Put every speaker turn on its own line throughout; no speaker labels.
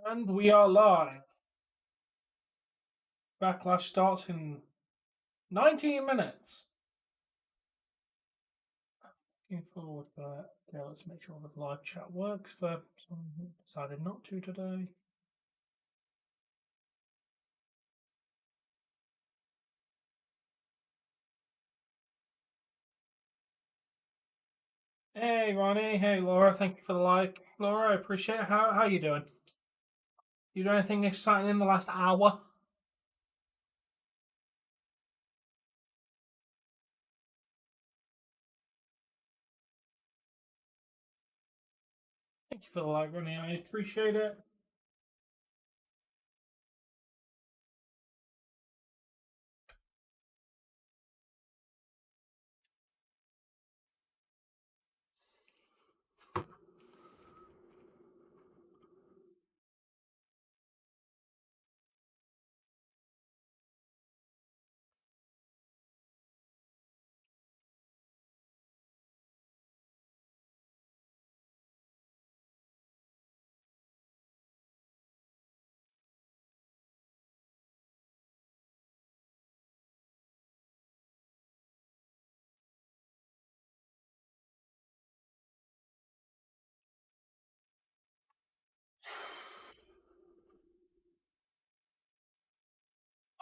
And we are live. Backlash starts in 19 minutes. Looking forward to that. Okay, let's make sure the live chat works for someone who decided not to today. Hey Ronnie, hey Laura, thank you for the like. Laura, I appreciate it. How you doing? You doing anything exciting in the last hour? Thank you for the like, Ronnie. I appreciate it.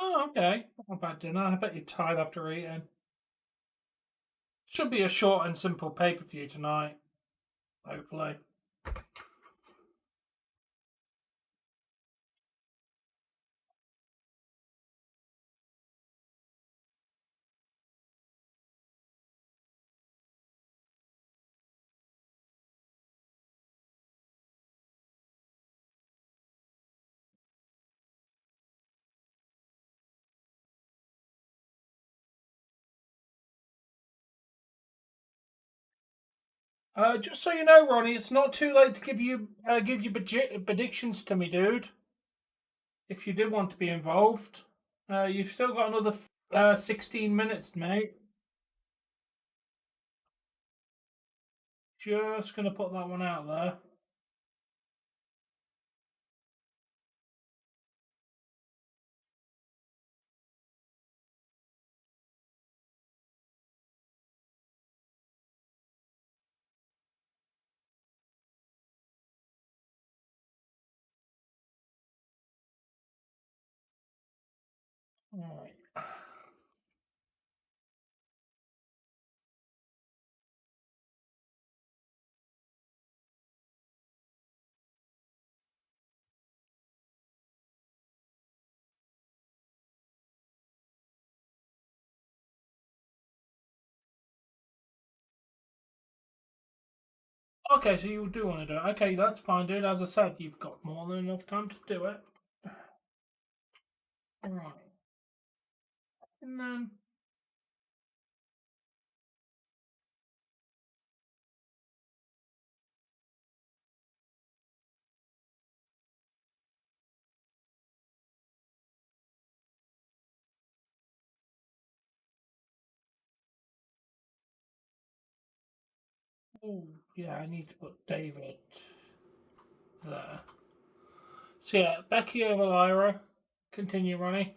Oh, okay. Not bad dinner. I bet you're tired after eating. Should be a short and simple pay-per-view tonight, hopefully. Just so you know, Ronnie, it's not too late to give you predictions to me, dude. If you did want to be involved, you've still got another 16 minutes, mate. Just gonna put that one out there. All right. Okay, so you do want to do it. Okay, that's fine, dude. As I said, you've got more than enough time to do it. All right. And then oh, yeah, I need to put David there. So yeah, Becky over Lyra. Continue, Ronnie.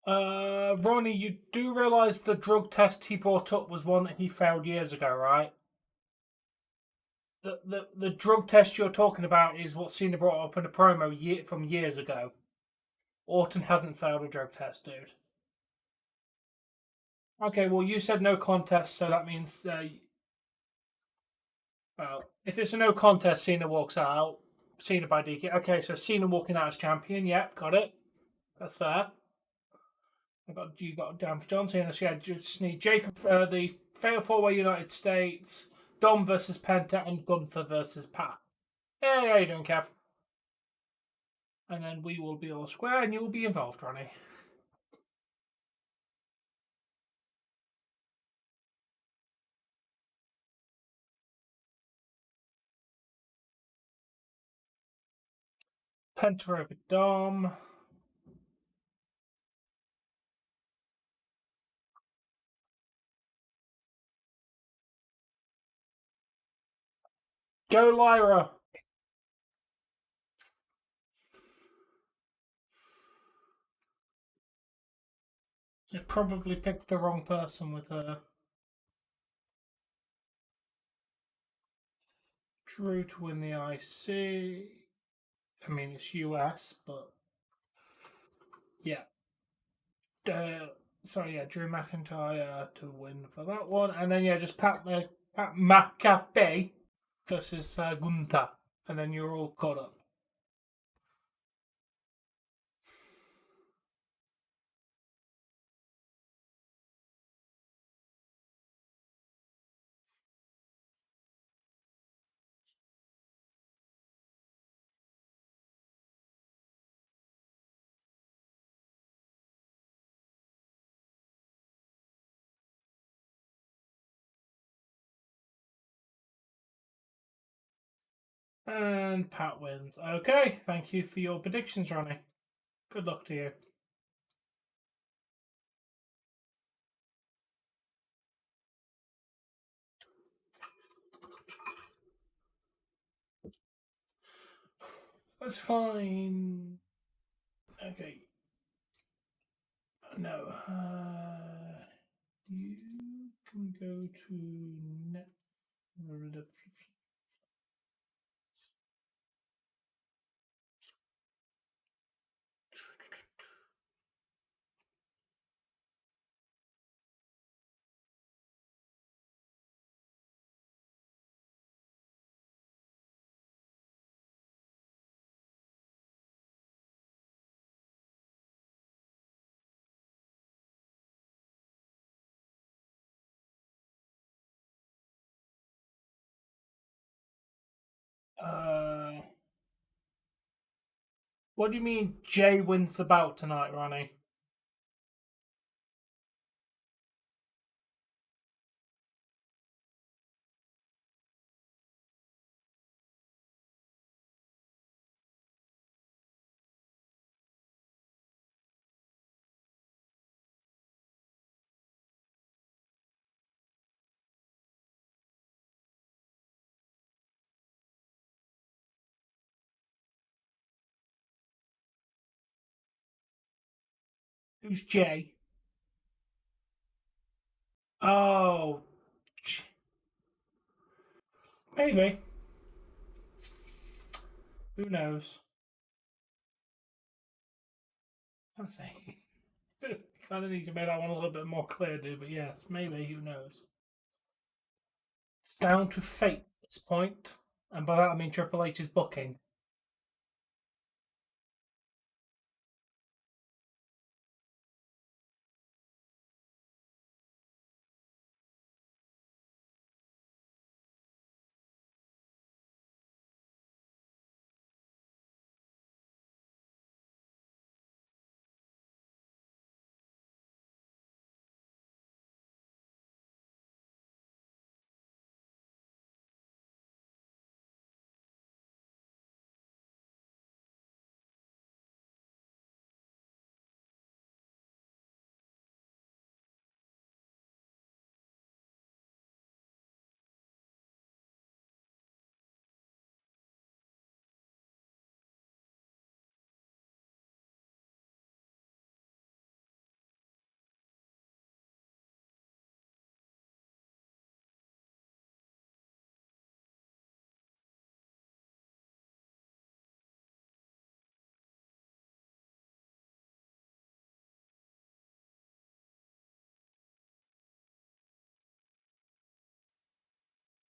Ronnie, you do realise the drug test he brought up was one that he failed years ago, right? The drug test you're talking about is what Cena brought up in a promo from years ago. Orton hasn't failed a drug test, dude. Okay, well, you said no contest, so that means, well, if it's a no contest, Cena walks out. Cena by DQ. Okay, so Cena walking out as champion. Yep, got it. That's fair. You got it down for John Cena. So yeah, just need Jacob, the Fatal 4-Way United States, Dom versus Penta, and Gunther versus Pat. Hey, how you doing, Kev? And then we will be all square, and you will be involved, Ronnie. Penta over Dom. Go Lyra. You probably picked the wrong person with her. Drew to win the IC. I mean, it's US, but yeah. Drew McIntyre to win for that one, and then just Pat McAfee versus Gunther, and then you're all caught up. And Pat wins. Okay, thank you for your predictions, Ronnie. Good luck to you. That's fine. Okay. No. You can go to net. What do you mean Jay wins the bout tonight, Ronnie? Who's Jay? Oh, maybe. Who knows? I say. Kind of need to make that one a little bit more clear, dude. But yes, maybe. Who knows? It's down to fate at this point, and by that I mean Triple H's booking.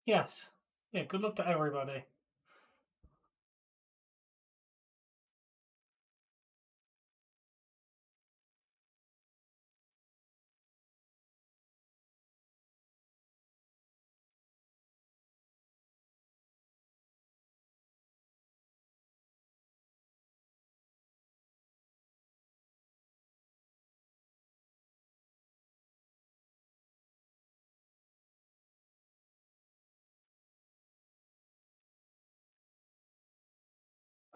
Yes. Yeah. Good luck to everybody.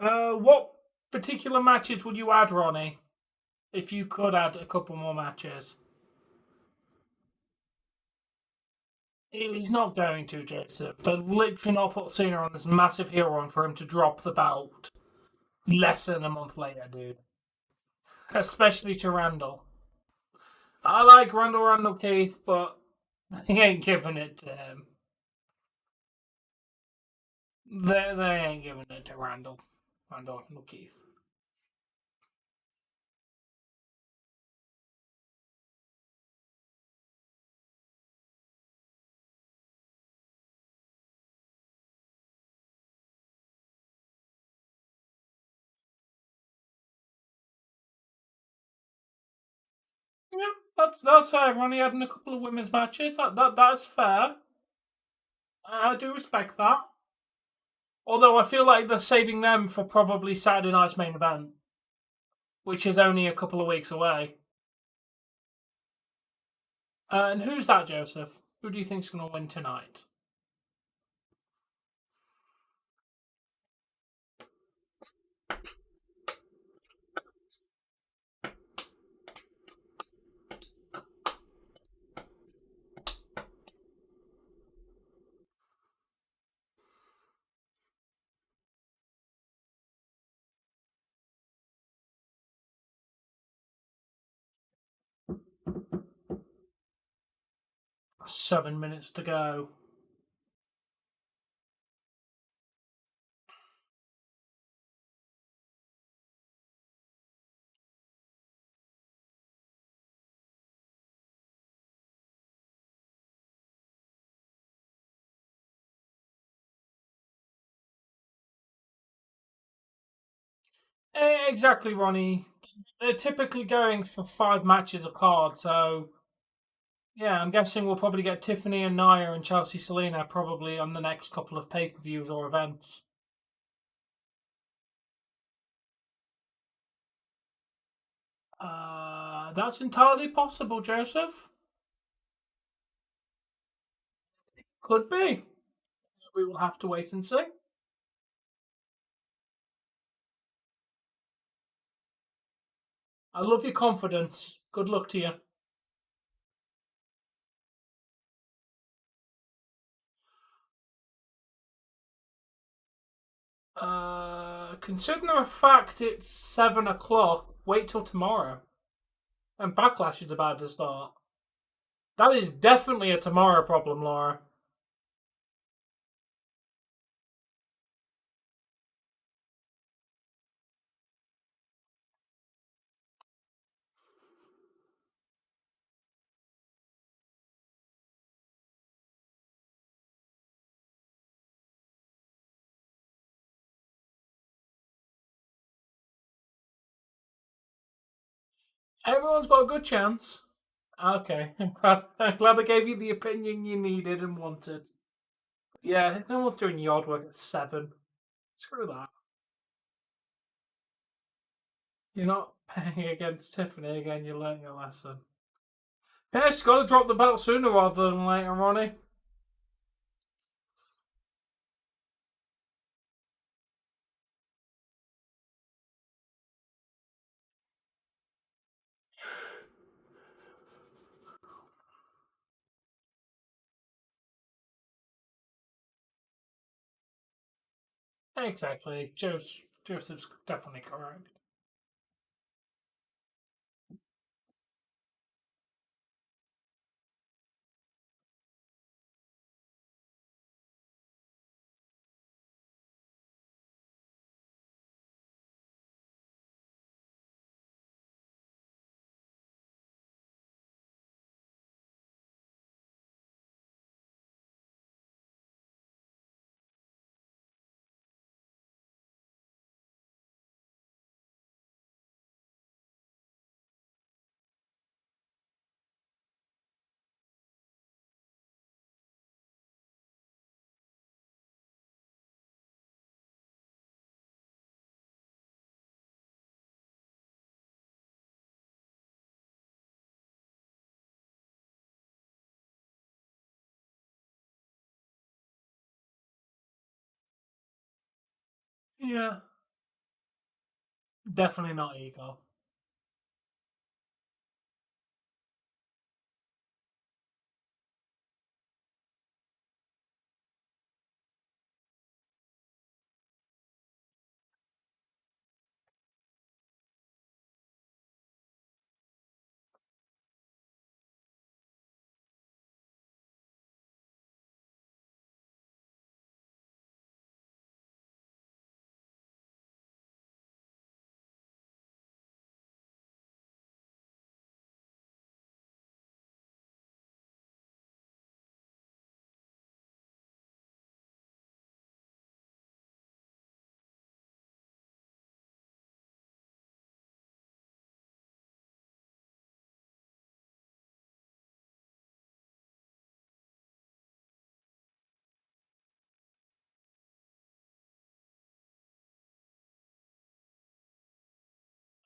What particular matches would you add, Ronnie? If you could add a couple more matches. He's not going to, Joseph. They're literally not put Cena on this massive heel run for him to drop the belt less than a month later, dude. Especially to Randall. I like Randall Keith, but he ain't giving it to him. They ain't giving it to Randall Keith. Yeah, that's fair. I've only had in a couple of women's matches. That's fair. I do respect that. Although I feel like they're saving them for probably Saturday night's main event, which is only a couple of weeks away. And who's that, Joseph? Who do you think's going to win tonight? Seven minutes to go. Exactly, Ronnie. They're typically going for 5 matches a card, so yeah, I'm guessing we'll probably get Tiffany and Nia and Chelsea Selena probably on the next couple of pay-per-views or events. That's entirely possible, Joseph. Could be. We will have to wait and see. I love your confidence. Good luck to you. Considering the fact it's 7 o'clock, wait till tomorrow. And Backlash is about to start. That is definitely a tomorrow problem, Laura. Everyone's got a good chance. Okay, I'm glad I gave you the opinion you needed and wanted. Yeah, no one's doing yard work at 7. Screw that. You're not paying against Tiffany again, you learnt your lesson. Yeah, she's got to drop the belt sooner rather than later, Ronnie. Exactly. Joseph's definitely correct. Yeah. Definitely not ego.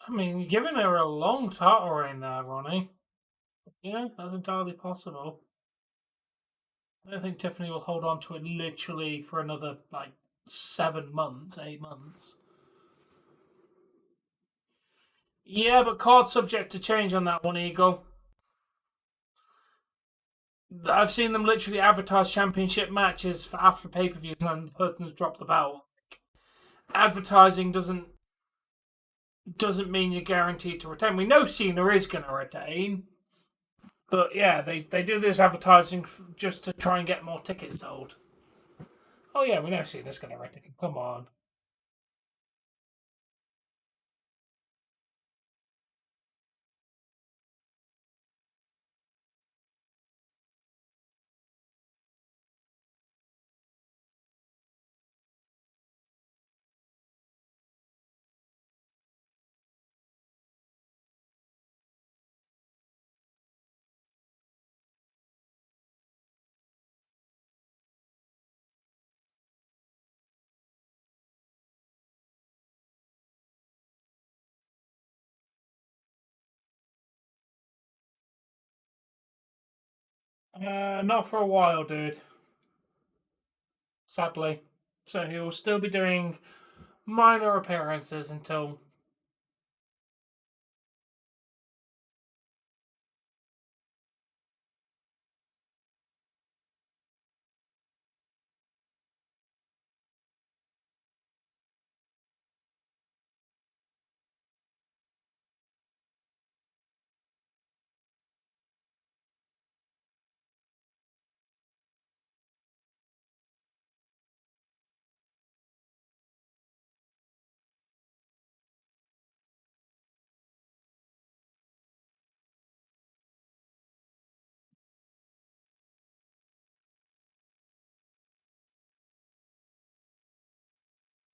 I mean, you're giving her a long title reign there, Ronnie. Yeah, that's entirely possible. I don't think Tiffany will hold on to it literally for another, like, 7 months, 8 months. Yeah, but card subject to change on that one, Eagle. I've seen them literally advertise championship matches for after pay per views and the person's dropped the belt. Advertising doesn't mean you're guaranteed to retain. We know Cena is going to retain, but yeah, they do this advertising just to try and get more tickets sold. Oh yeah, we know Cena's going to retain. Come on. Not for a while, dude. Sadly. So he will still be doing minor appearances until.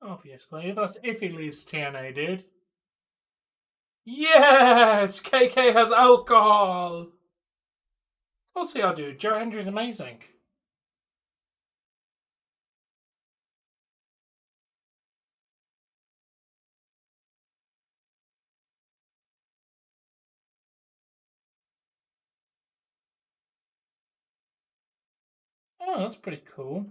Obviously, that's if he leaves TNA, dude. Yes! KK has alcohol! Of course they are, dude. Joe Hendry's amazing. Oh, that's pretty cool.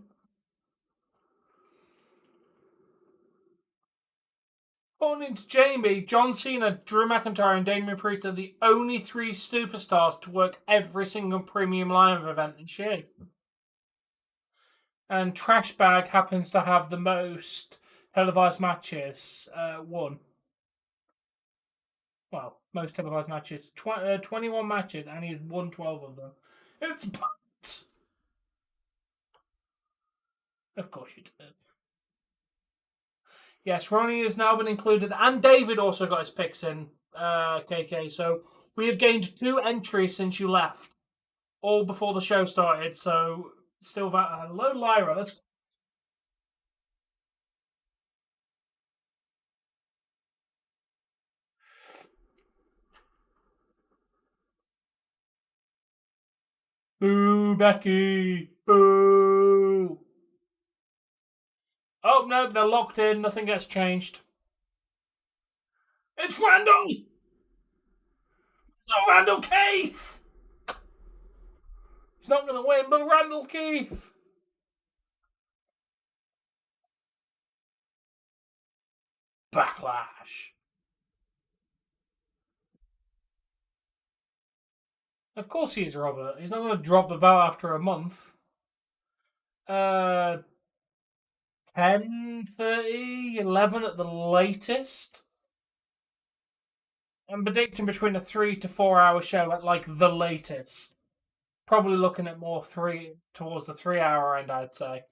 According to Jamie, John Cena, Drew McIntyre, and Damian Priest are the only three superstars to work every single premium live event this year. And Trash Bag happens to have the most televised matches. One. Well, most televised matches. 21 matches, and he's won 12 of them. It's but. Of course you did. Yes, Ronnie has now been included, and David also got his picks in, KK. So we have gained 2 entries since you left, all before the show started. So still that. Hello, Lyra. Let's. Boo, Becky. Boo. Oh, no, they're locked in. Nothing gets changed. It's Randall! No, Randall Keith! He's not going to win, but Randall Keith! Backlash. Of course he's Robert. He's not going to drop the belt after a month. 10:30, 11 at the latest. I'm predicting between a 3 to 4 hour show at like the latest. Probably looking at more towards the 3 hour end, I'd say.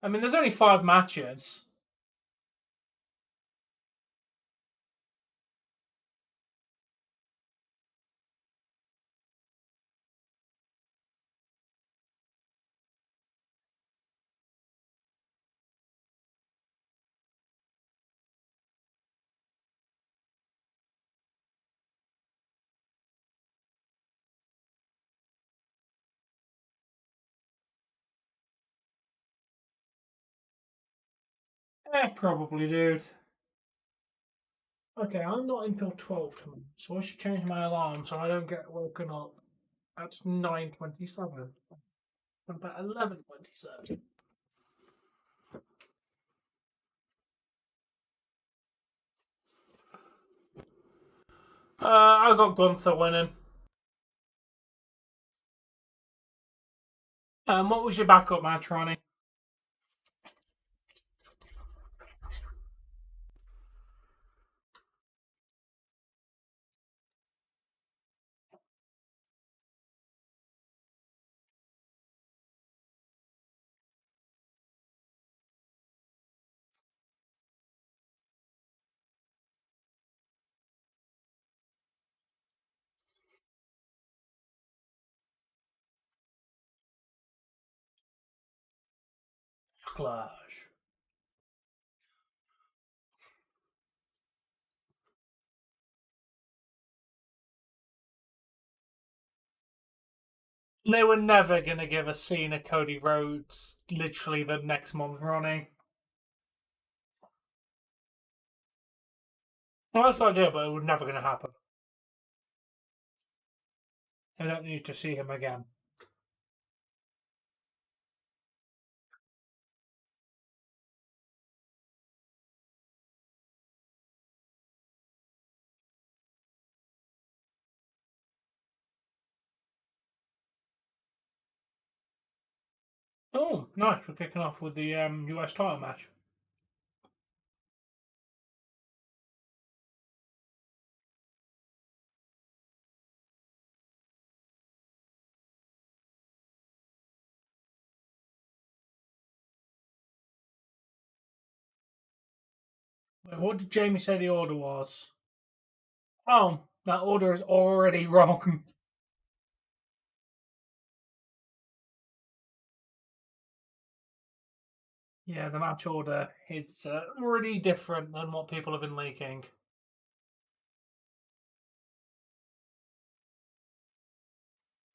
I mean, there's only 5 matches. Probably, dude. Okay, I'm not until 12 tomorrow, so I should change my alarm so I don't get woken up at 9:27. About 11:27. I got Gunther winning. What was your backup match, Ronnie? Backlash. They were never going to give a Cena Cody Rhodes literally the next month, Ronnie. Nice idea, but it was never going to happen. I don't need to see him again. Oh, nice. We're kicking off with the US title match. Wait, what did Jamie say the order was? Oh, that order is already wrong. Yeah, the match order is already different than what people have been leaking.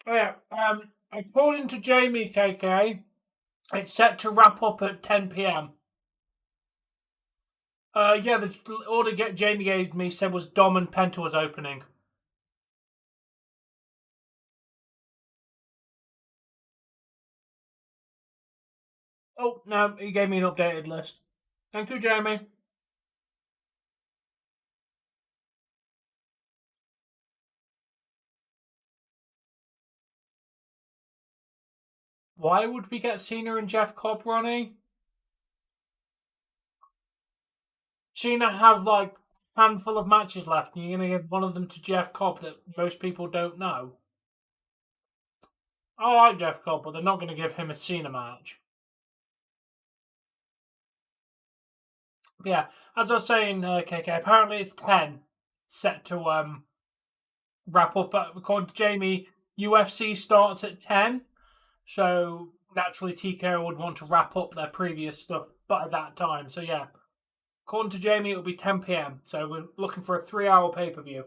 Oh yeah, according to Jamie KK, it's set to wrap up at 10 p.m. Yeah, the order Jamie gave me said was Dom and Penta was opening. Oh, no, he gave me an updated list. Thank you, Jamie. Why would we get Cena and Jeff Cobb, Ronnie? Cena has like a handful of matches left, and you're going to give one of them to Jeff Cobb that most people don't know. I like Jeff Cobb, but they're not going to give him a Cena match. Yeah, as I was saying, KK, apparently it's 10 set to wrap up. According to Jamie, UFC starts at 10, so naturally TKO would want to wrap up their previous stuff by that time. So yeah, according to Jamie, it'll be 10 p.m. So we're looking for a 3 hour pay per view.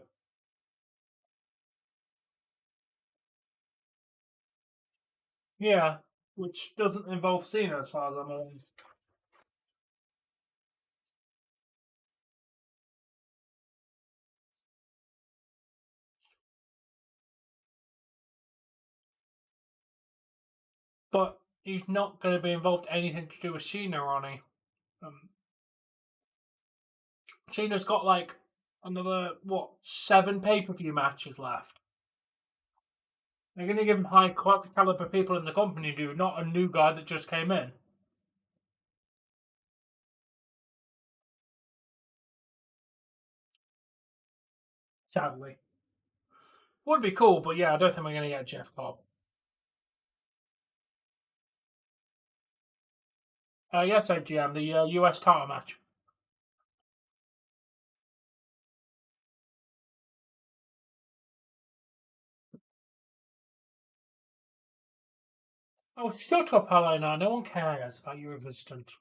Yeah, which doesn't involve Cena as far as I'm aware. But he's not going to be involved anything to do with Cena, Ronnie. Um, Cena's got like another 7 pay per view matches left. They're going to give him high caliber people in the company, dude, not a new guy that just came in. Sadly. Would be cool, but yeah, I don't think we're going to get Jeff Cobb. Yes, AGM, the US title match. Oh, shut up, Helena. No one cares about your existence.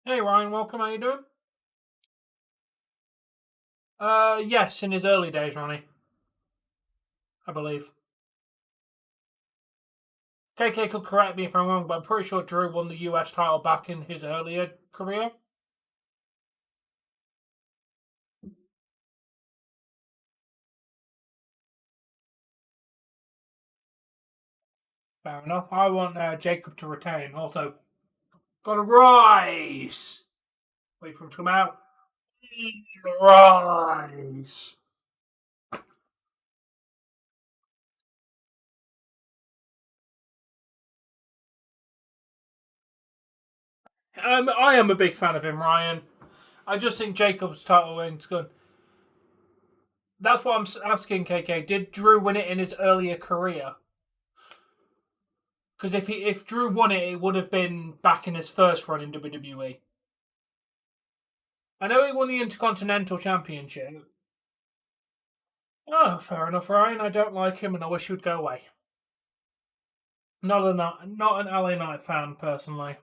Hey, Ryan, welcome. How you doing? Yes, in his early days, Ronnie, I believe. KK could correct me if I'm wrong, but I'm pretty sure Drew won the US title back in his earlier career. Fair enough. I want Jacob to retain. Also, gotta rise! Wait for him to come out. Rise! I am a big fan of him, Ryan. I just think Jacob's title wins good. That's what I'm asking, KK. Did Drew win it in his earlier career? Because if Drew won it, it would have been back in his first run in WWE. I know he won the Intercontinental Championship. Oh, fair enough, Ryan. I don't like him, and I wish he would go away. Not an LA Knight fan, personally.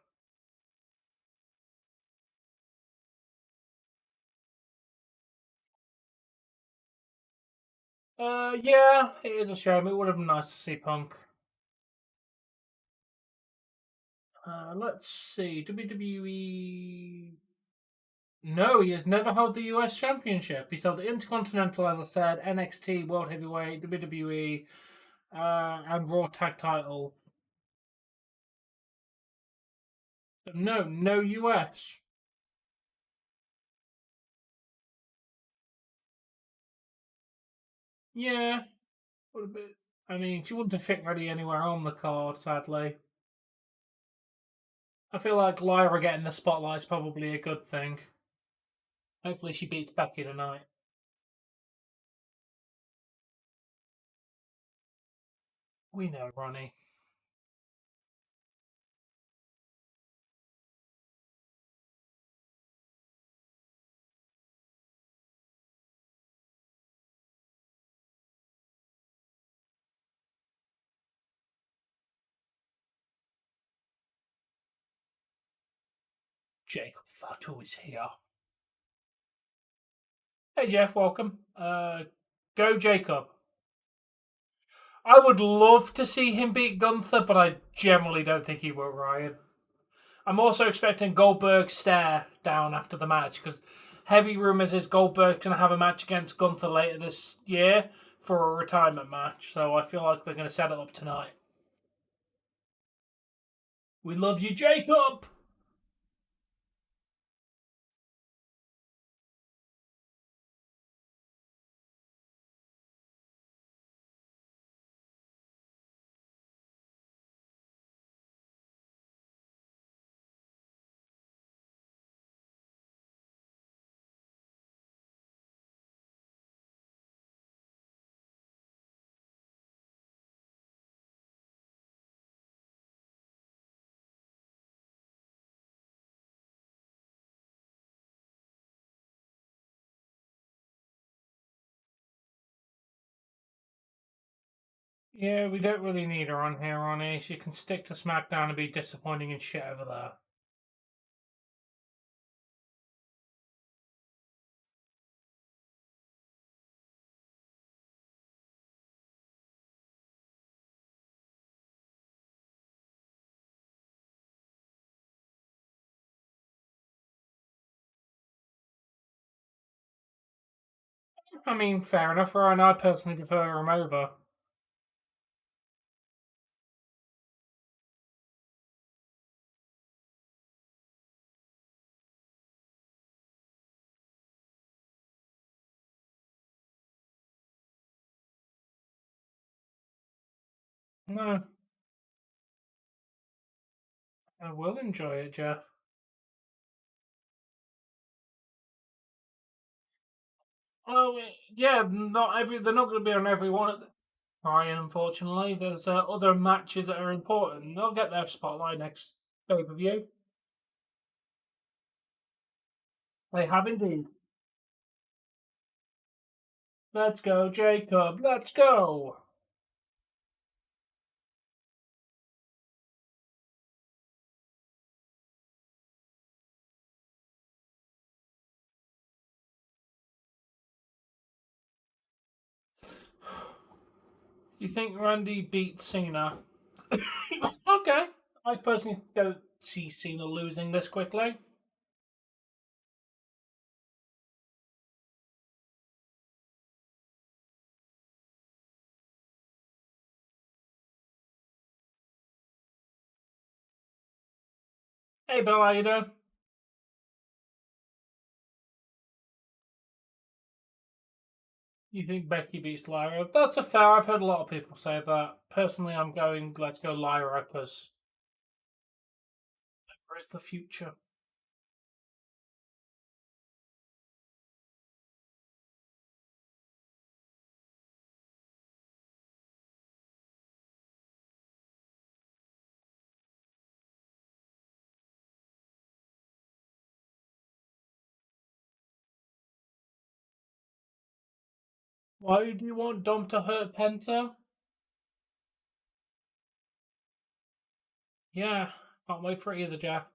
Yeah, it is a shame. It would have been nice to see Punk. Let's see. WWE. No, he has never held the US Championship. He's held the Intercontinental, as I said, NXT, World Heavyweight, WWE, and Raw Tag Title. No US. Yeah, would have been. I mean, she wouldn't have fit really anywhere on the card, sadly. I feel like Lyra getting the spotlight is probably a good thing. Hopefully, she beats Becky tonight. We know, Ronnie. Jacob Fatu is here. Hey, Jeff, welcome. Go, Jacob. I would love to see him beat Gunther, but I generally don't think he will, Ryan. I'm also expecting Goldberg stare down after the match because heavy rumours is Goldberg going to have a match against Gunther later this year for a retirement match. So I feel like they're going to set it up tonight. We love you, Jacob! Yeah, we don't really need her on here, Ronnie. She can stick to SmackDown and be disappointing and shit over there. I mean, fair enough, Ryan. I personally prefer him over. No, I will enjoy it, Jeff. Oh, yeah, they're not going to be on every one at the Ryan, unfortunately. There's other matches that are important. They'll get their spotlight next pay per view. They have indeed. Let's go, Jacob. Let's go. You think Randy beat Cena? Okay. I personally don't see Cena losing this quickly. Hey, Bill, how you doing? You think Becky beats Lyra? That's a fair. I've heard a lot of people say that. Personally, I'm going. Let's go Lyra because where is the future? Why do you want Dom to hurt Penta? Yeah, can't wait for it either, Jack.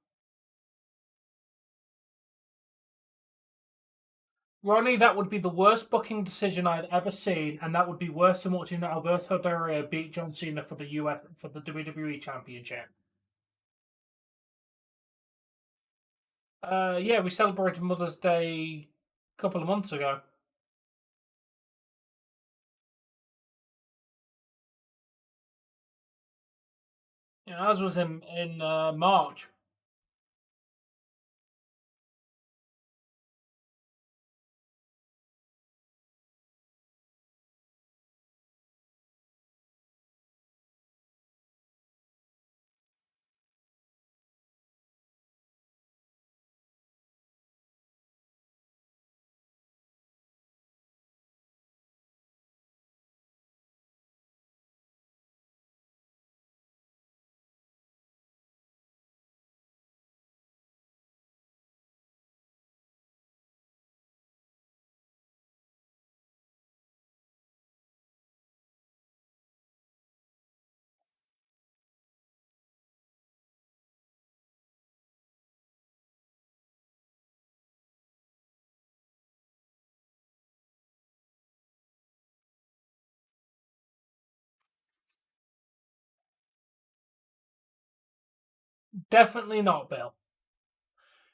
Ronnie, that would be the worst booking decision I've ever seen, and that would be worse than watching Alberto Del Rio beat John Cena for the WWE Championship. Yeah, we celebrated Mother's Day a couple of months ago. Yeah, ours was in March. Definitely not, Bill.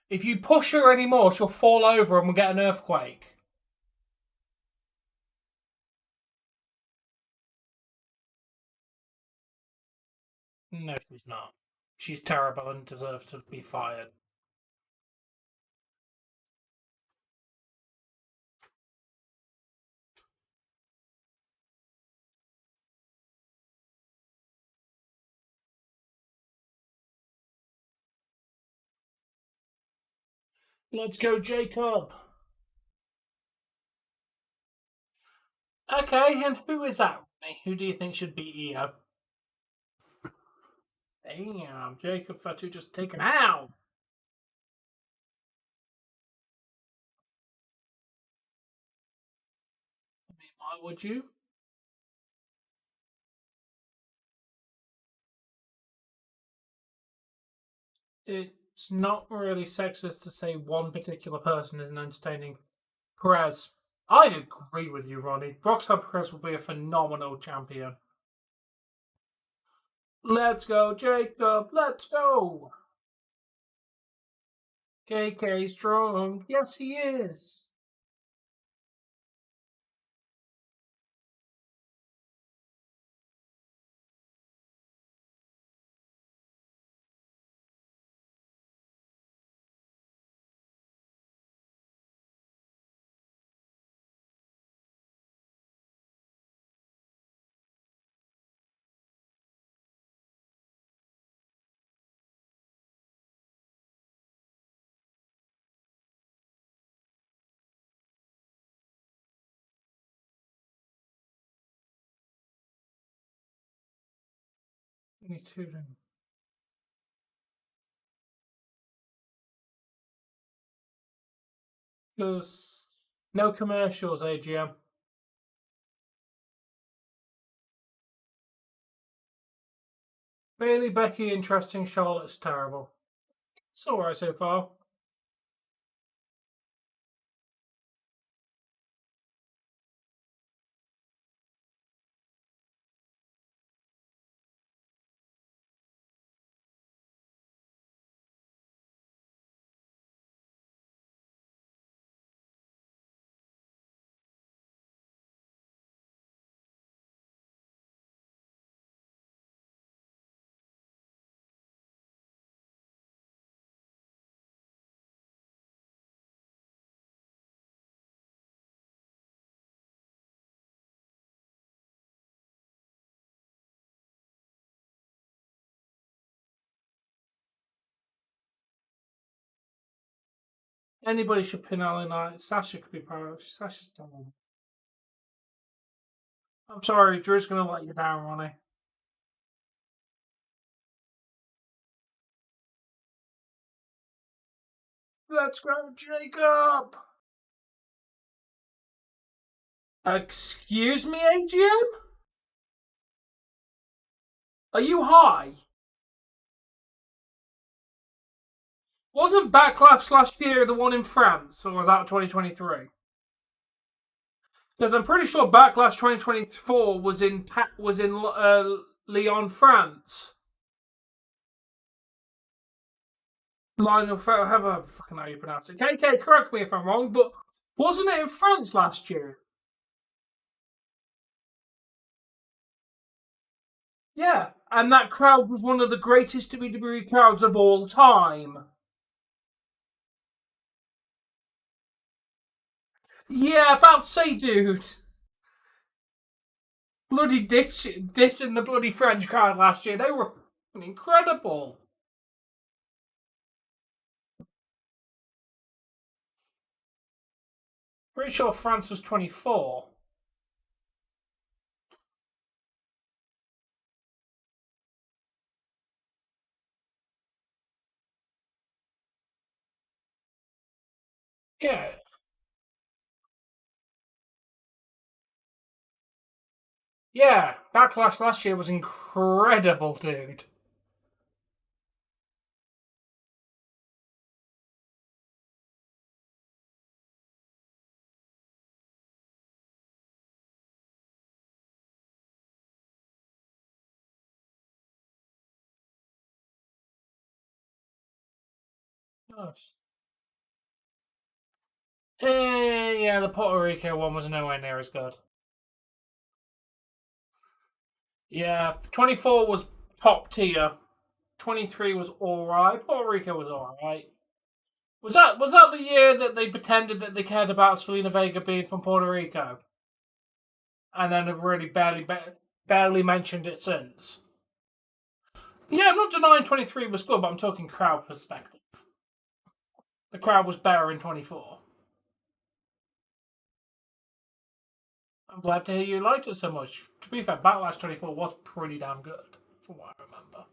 If you push her anymore, she'll fall over and we'll get an earthquake. No, she's not. She's terrible and deserves to be fired. Let's go, Jacob. Okay, and who is that? Who do you think should be EO? Damn, Jacob Fatu just taken out. I mean, why would you? It's not really sexist to say one particular person isn't entertaining. Perez, I agree with you, Ronnie. Roxanne Perez will be a phenomenal champion. Let's go, Jacob. Let's go. KK Strong. Yes, he is. Me too, then. Because no commercials, AGM. Bailey, Becky, interesting. Charlotte's terrible. It's alright so far. Anybody should pin Ally Knight. Sasha could be proud. Sasha's done. I'm sorry, Drew's going to let you down, Ronnie. Let's go, Jacob! Excuse me, AGM? Are you high? Wasn't Backlash last year the one in France, or was that 2023? Because I'm pretty sure Backlash 2024 was in Lyon, France. Lionel, however fucking how you pronounce it. KK, correct me if I'm wrong, but wasn't it in France last year? Yeah, and that crowd was one of the greatest WWE crowds of all time. Yeah, about to say, dude. Bloody dissing the bloody French crowd last year. They were incredible. Pretty sure France was 24. Yeah. Yeah, Backlash last year was incredible, dude. Nice. Yeah, the Puerto Rico one was nowhere near as good. Yeah, 24 was top tier. 23 was alright. Puerto Rico was alright. Was that the year that they pretended that they cared about Selena Vega being from Puerto Rico? And then have really barely mentioned it since? Yeah, I'm not denying 23 was good, but I'm talking crowd perspective. The crowd was better in 24. I'm glad to hear you liked it so much. To be fair, Backlash 24 was pretty damn good, from what I remember.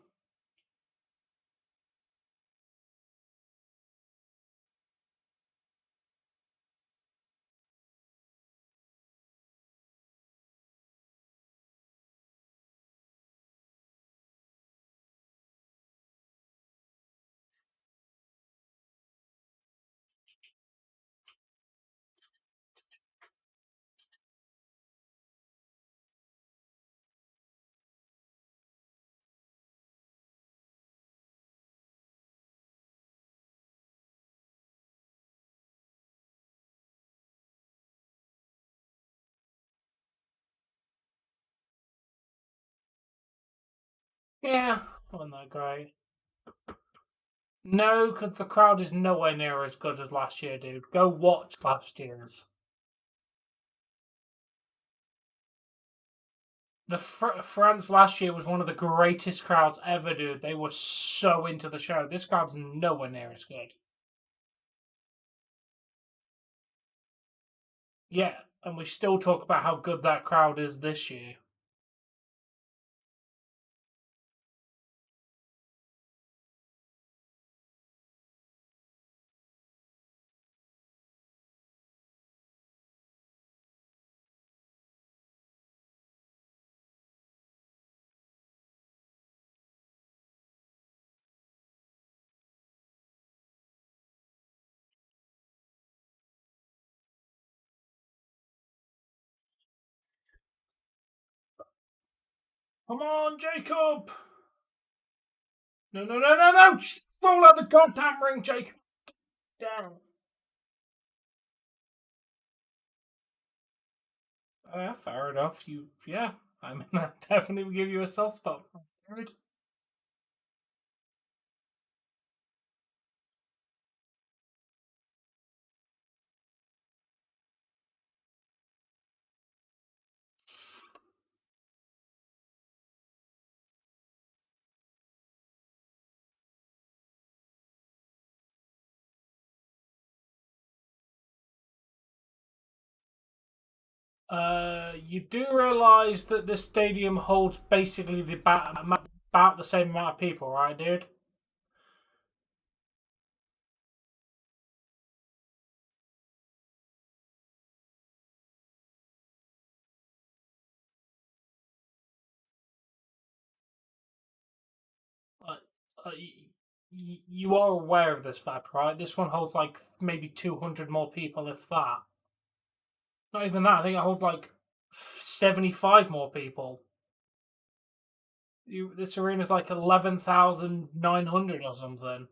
Yeah, wasn't that great. No, because the crowd is nowhere near as good as last year, dude. Go watch last year's. The France last year was one of the greatest crowds ever, dude. They were so into the show. This crowd's nowhere near as good. Yeah, and we still talk about how good that crowd is this year. Come on, Jacob! No! Just roll out the goddamn ring, Jacob! Down. Yeah, fair enough. I mean, that definitely would give you a soft spot. Good. You do realise that this stadium holds basically about the same amount of people, right, dude? Uh, you are aware of this fact, right? This one holds like maybe 200 more people, if that. Not even that. I think it holds like 75 more people. This arena's like 11,900 or something.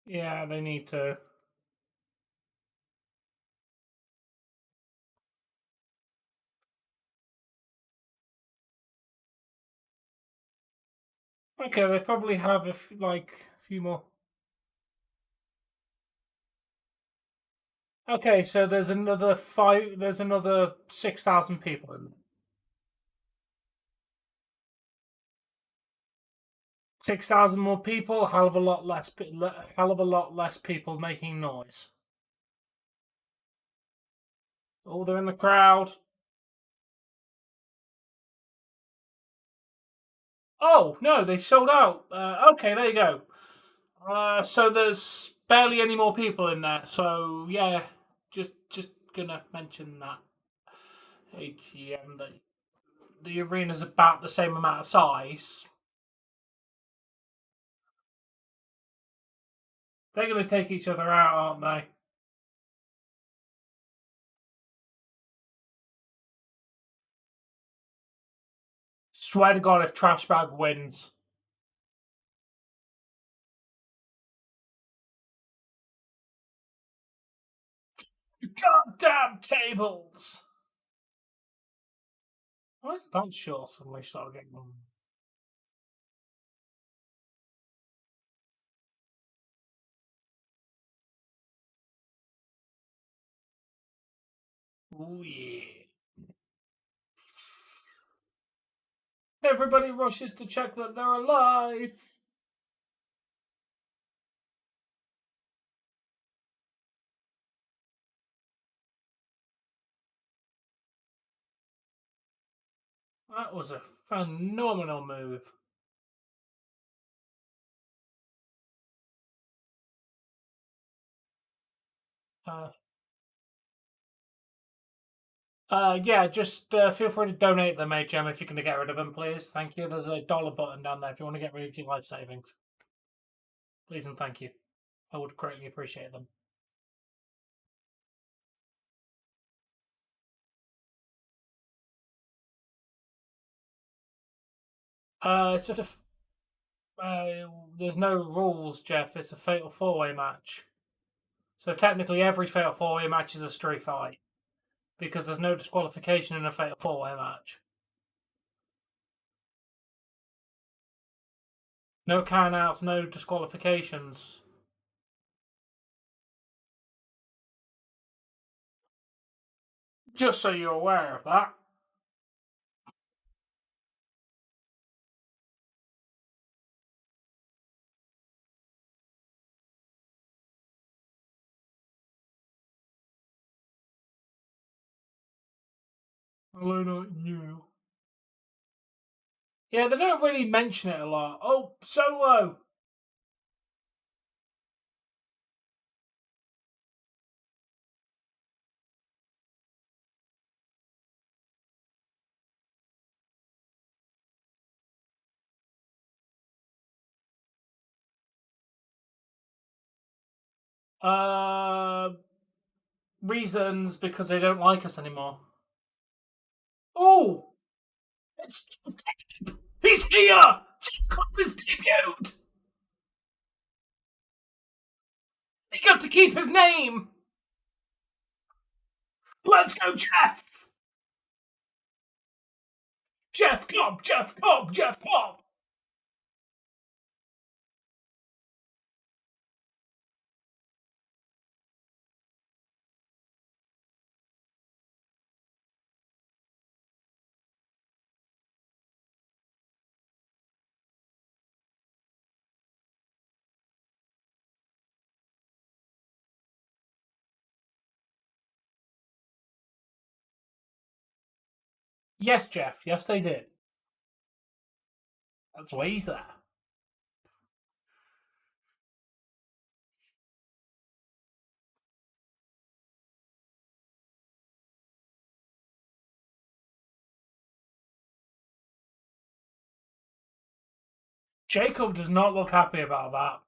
Yeah, they need to. Okay, they probably have a few more. Okay, so there's another five. There's another 6,000 people in there. 6,000 more people. Hell of a lot less. Hell of a lot less people making noise. Oh, they're in the crowd. Oh no, they sold out. Okay, there you go. So there's barely any more people in there. So yeah, just gonna mention that AGM that the arena's about the same amount of size. They're gonna take each other out, aren't they? Swear to God, if Trash Bag wins, goddamn tables. Why is that short suddenly start getting on? Oh yeah. Everybody rushes to check that they're alive. That was a phenomenal move. Uh, yeah, just feel free to donate them, HM, if you're going to get rid of them, please. Thank you. There's a dollar button down there if you want to get rid of your life savings. Please and thank you. I would greatly appreciate them. It's just there's no rules, Jeff. It's a fatal four-way match. So technically, every fatal four-way match is a street fight because there's no disqualification in a fatal four-way match. No countouts, no disqualifications. Just so you're aware of that. LA Knight new. Yeah, they don't really mention it a lot. Oh, Solo. Uh, Reasons because they don't like us anymore. Oh, it's he's here. Jeff Cobb has debuted. He got to keep his name. Let's go, Jeff. Jeff Cobb. Jeff Cobb. Jeff Cobb. Yes, Jeff. Yes, they did. That's why he's there. Jacob does not look happy about that.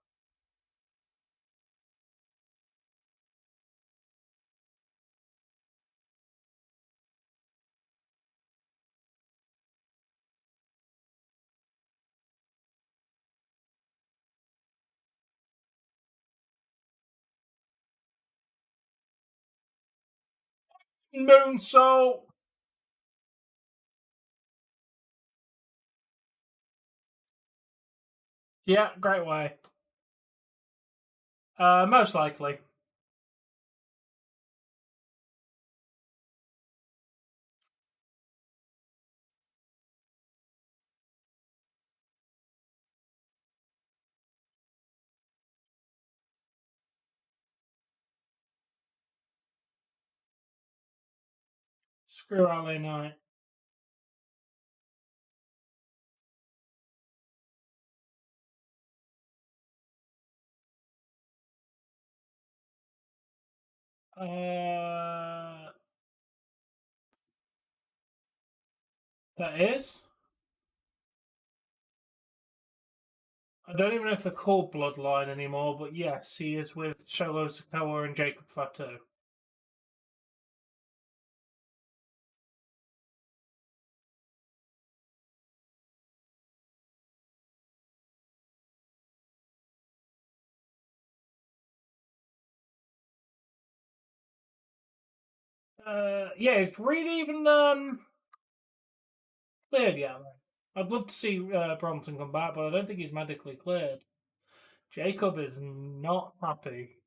Moonsault. Yeah, great way. Most likely. Screw LA Knight. That is. I don't even know if they're called Bloodline anymore, but yes, he is with Solo Sikoa and Jacob Fatu. Yeah, is Reed even cleared yet? I'd love to see Bronson come back, but I don't think he's medically cleared. Jacob is not happy.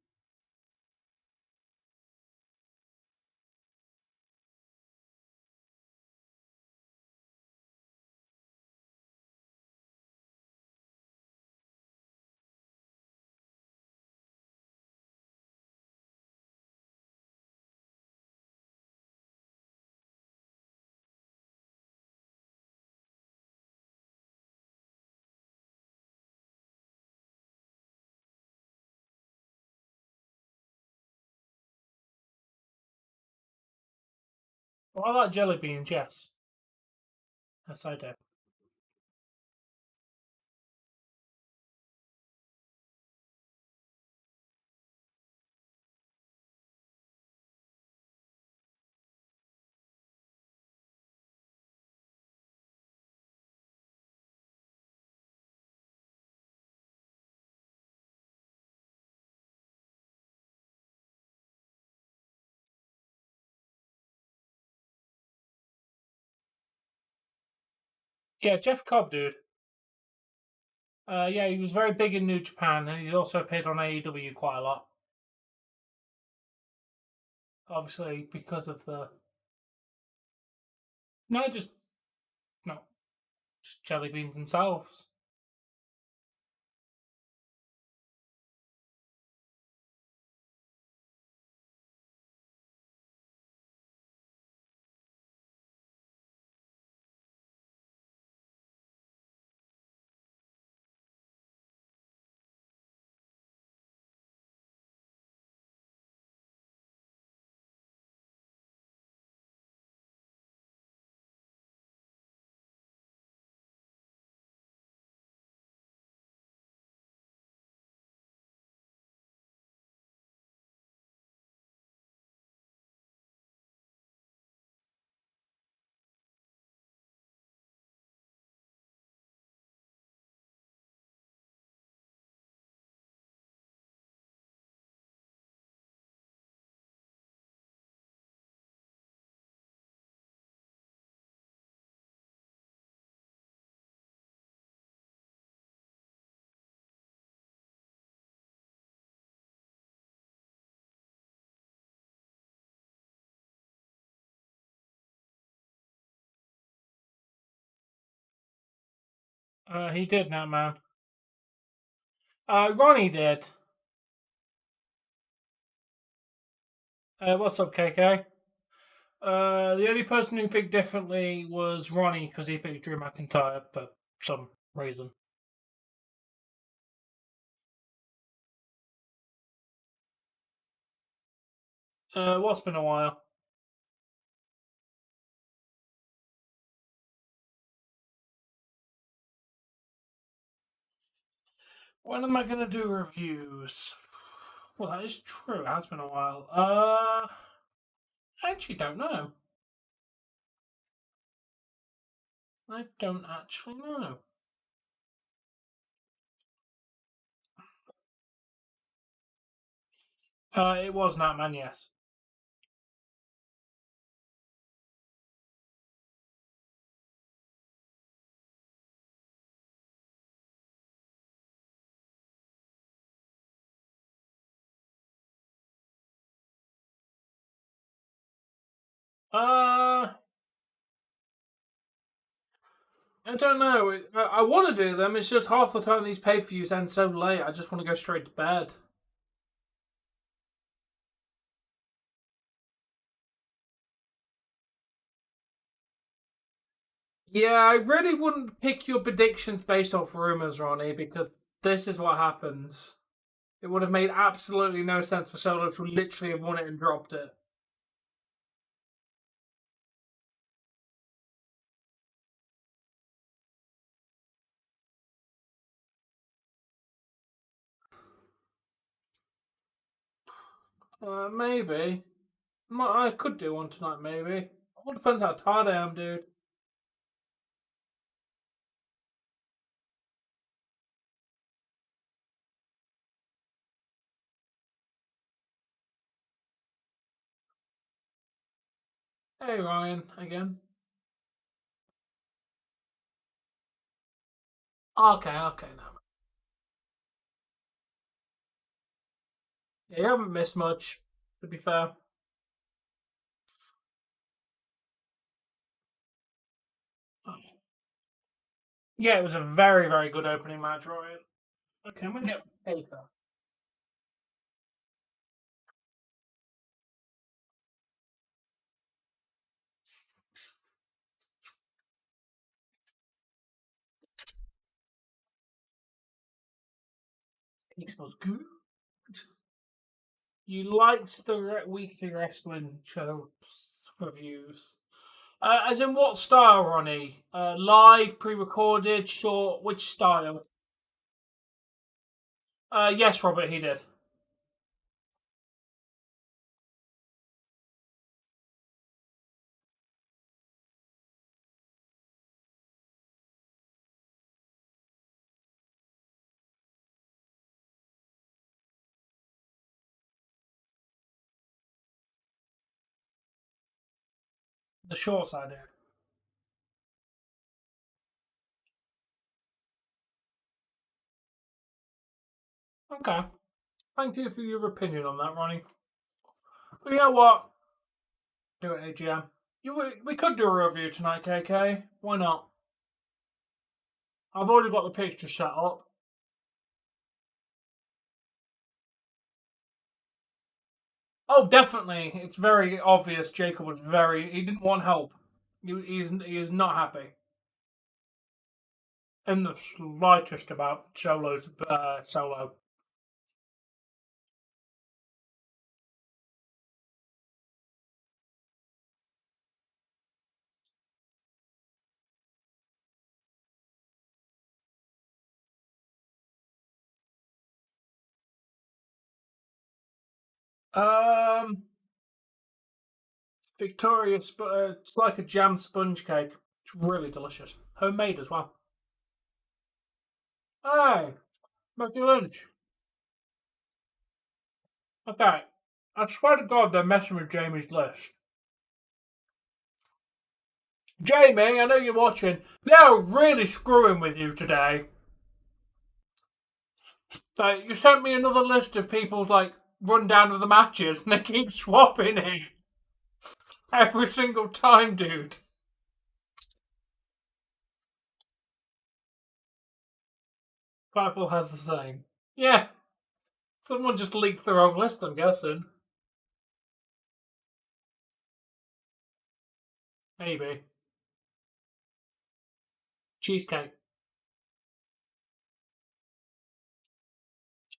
Well, I like jelly beans, yes. Yes, I do. Yeah, Jeff Cobb, dude. Yeah, he was very big in New Japan, and he's also appeared on AEW quite a lot. Obviously, because of the no, just jelly beans themselves. He did now, man. Ronnie did. What's up, KK? The only person who picked differently was Ronnie because he picked Drew McIntyre for some reason. What's been a while? When am I going to do reviews? Well, that is true. It has been a while. I actually don't know. I don't actually know. It was Natman, yes. I don't know. I want to do them. It's just half the time these pay-per-views end so late. I just want to go straight to bed. Yeah, I really wouldn't pick your predictions based off rumors, Ronnie, because this is what happens. It would have made absolutely no sense for Solo to literally have won it and dropped it. Maybe. I could do one tonight, maybe. It all depends how tired I am, dude. Hey, Ryan, again. Okay, now. Yeah, you haven't missed much, to be fair. Yeah, it was a very, very good opening match, Ryan. Okay, I'm gonna get paper. He smells good. You liked the weekly wrestling show reviews. As in what style, Ronnie? Live, pre-recorded, short? Which style? Yes, Robert, he did. The shorts I did. Okay. Thank you for your opinion on that, Ronnie. But you know what? Do it, AGM. We could do a review tonight, KK. Why not? I've already got the picture set up. Oh, definitely. It's very obvious Jacob was He didn't want help. He is not happy. In the slightest about Solo's solo. Um, Victorious, but it's like a jam sponge cake. It's really delicious. Homemade as well. Hey, Becky Lynch. Okay, I swear to God they're messing with Jamie's list. Jamie, I know you're watching. They're really screwing with you today. Like, you sent me another list of people's, like, rundown of the matches, and they keep swapping it every single time, dude. Fightful has the same. Yeah. Someone just leaked the wrong list, I'm guessing. Maybe. Cheesecake.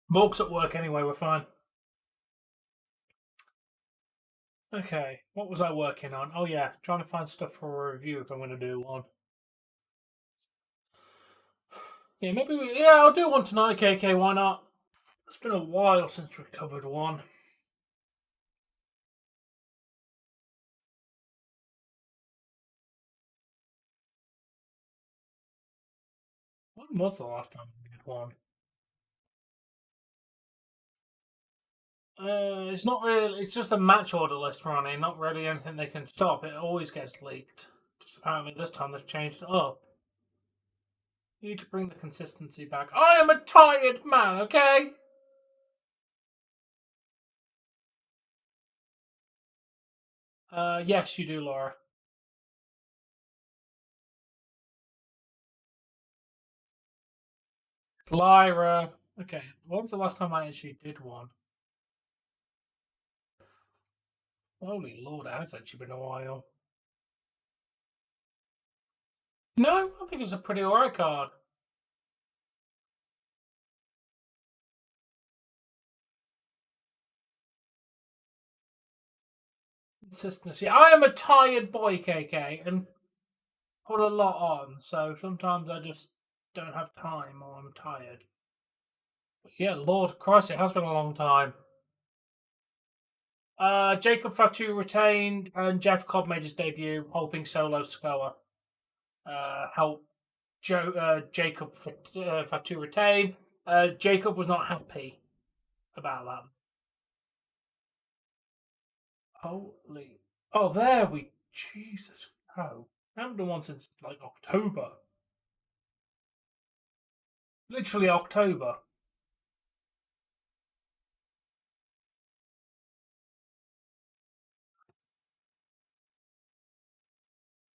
Mork's at work anyway, we're fine. Okay, what was I working on? Oh yeah, trying to find stuff for a review if I'm going to do one. Yeah, I'll do one tonight, KK, why not? It's been a while since we covered one. When was the last time we did one? It's not really. It's just a match order list, Ronnie. Not really anything they can stop. It always gets leaked. Just apparently this time they've changed it up. You need to bring the consistency back. I am a tired man, okay? Yes, you do, Laura. Lyra. Okay, when was the last time I actually did one? Holy Lord, it has actually been a while. No, I think it's a pretty alright card. Consistency. I am a tired boy, KK, and put a lot on, so sometimes I just don't have time or I'm tired. But yeah, Lord Christ, it has been a long time. Jacob Fatu retained, and Jeff Cobb made his debut, helping Solo Sikoa. Help Jacob Fatu retain. Jacob was not happy about that. Holy. Oh, there we. Jesus. Oh. I haven't done one since like October. Literally October.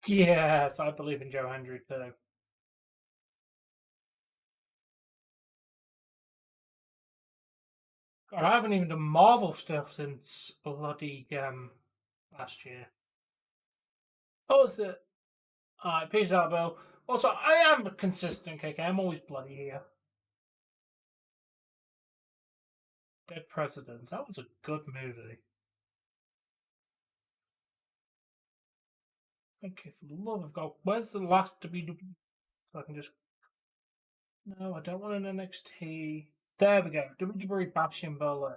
Yes, I believe in Joe Hendry too. God, I haven't even done Marvel stuff since bloody last year. Oh, is it? Alright, peace out, Bill. Also, I am consistent, KK. I'm always bloody here. Dead Presidents. That was a good movie. Okay, for the love of God, where's the last WWE? So I can just. No, I don't want an NXT. There we go. WWE Bash in Berlin.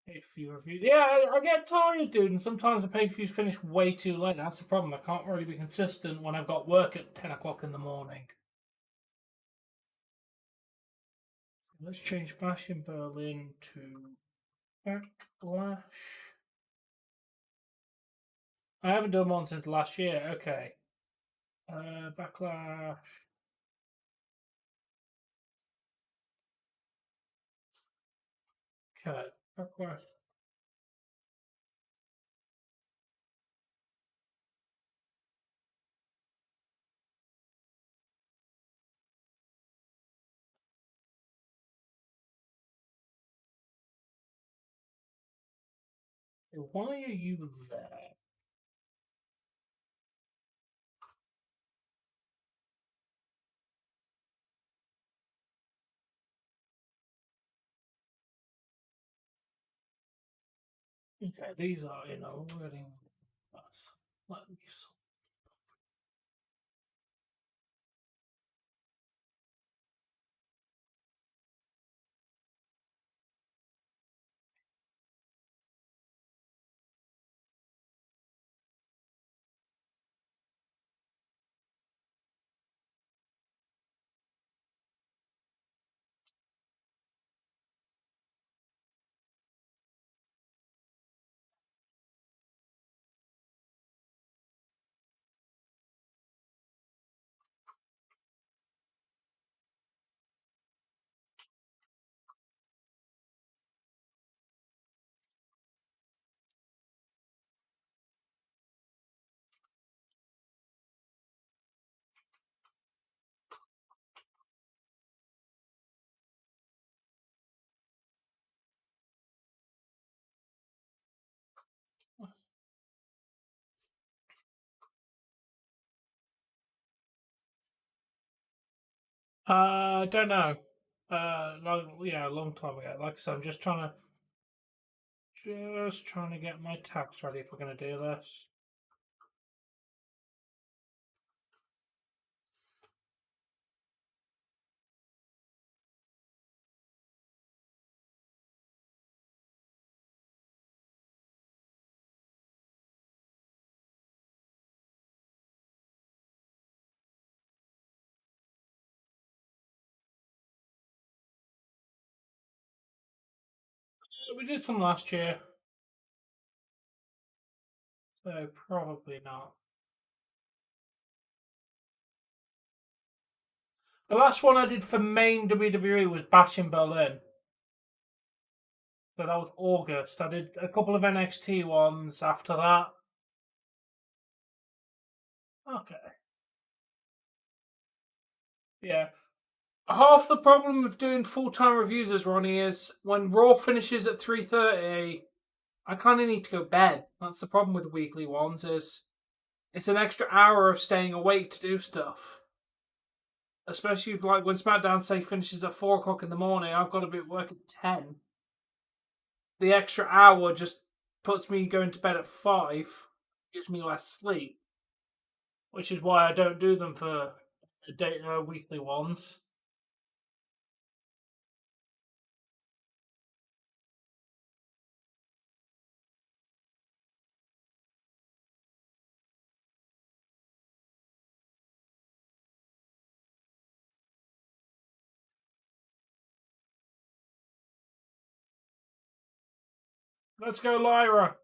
Pay-per-view review. Yeah, I get tired, dude, and sometimes the pay-per-views finish way too late. That's the problem. I can't really be consistent when I've got work at 10 o'clock in the morning. Let's change Bash in Berlin to Backlash. I haven't done one since last year. Okay. Backlash. Okay. Backlash. Why are you there? Okay, these are, really. Let me. Don't know. A long time ago. Like I said, I'm just trying to get my tabs ready if we're going to do this. We did some last year, so probably not. The last one I did for main WWE was Bash in Berlin. So that was August. I did a couple of NXT ones after that. Okay. Yeah. Half the problem with doing full-time reviews as Ronnie is when Raw finishes at 3:30, I kind of need to go to bed. That's the problem with the weekly ones is it's an extra hour of staying awake to do stuff. Especially like when SmackDown say finishes at 4 o'clock in the morning, I've got to be at work at 10. The extra hour just puts me going to bed at 5, gives me less sleep, which is why I don't do them for weekly ones. Let's go, Lyra.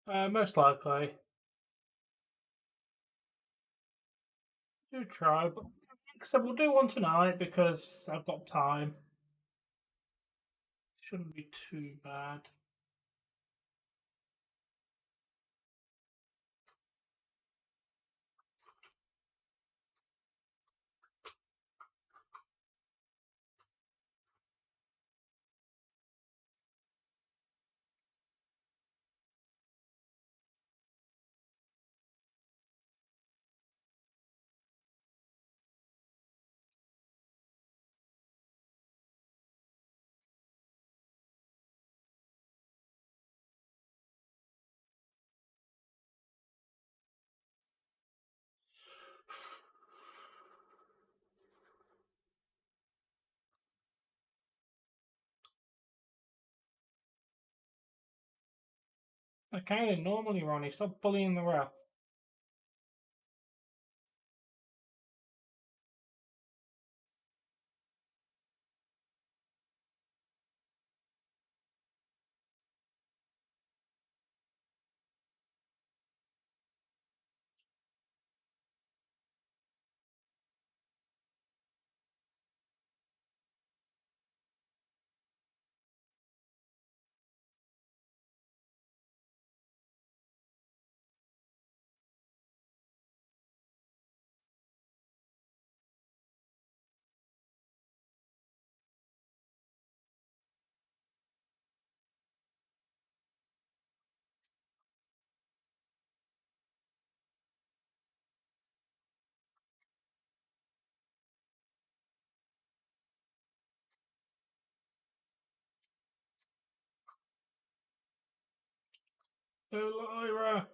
Most likely. Do try, but like I said, we'll do one tonight because I've got time. Shouldn't be too bad. Okay, normally, Ronnie, stop bullying the ref. Lyra.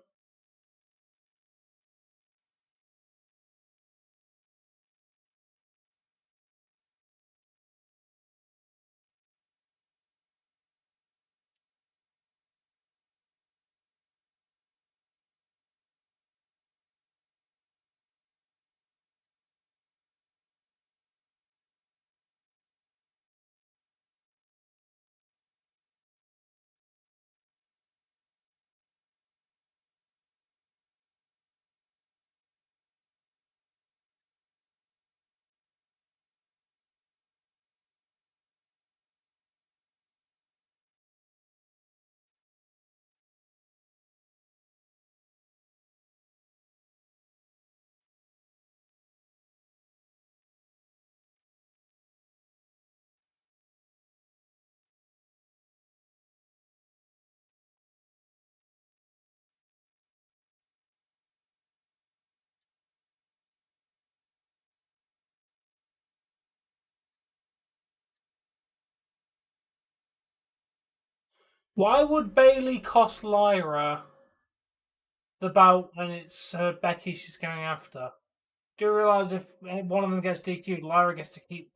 Why would Bailey cost Lyra the belt when it's Becky she's going after? Do you realise if one of them gets DQ'd, Lyra gets to keep?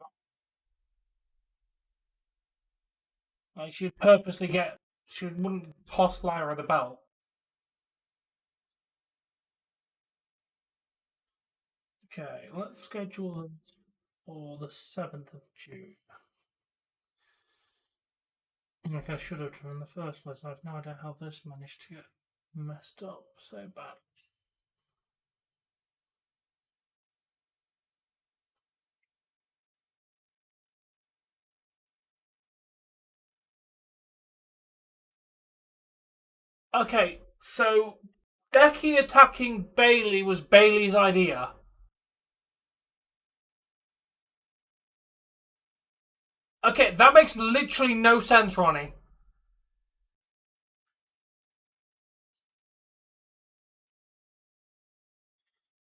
Like she'd purposely get, she wouldn't cost Lyra the belt. Okay, let's schedule them for the 7th of June. Like I should have done in the first place. I have no idea how this managed to get messed up so bad. Okay, so Becky attacking Bailey was Bailey's idea. Okay, that makes literally no sense, Ronnie.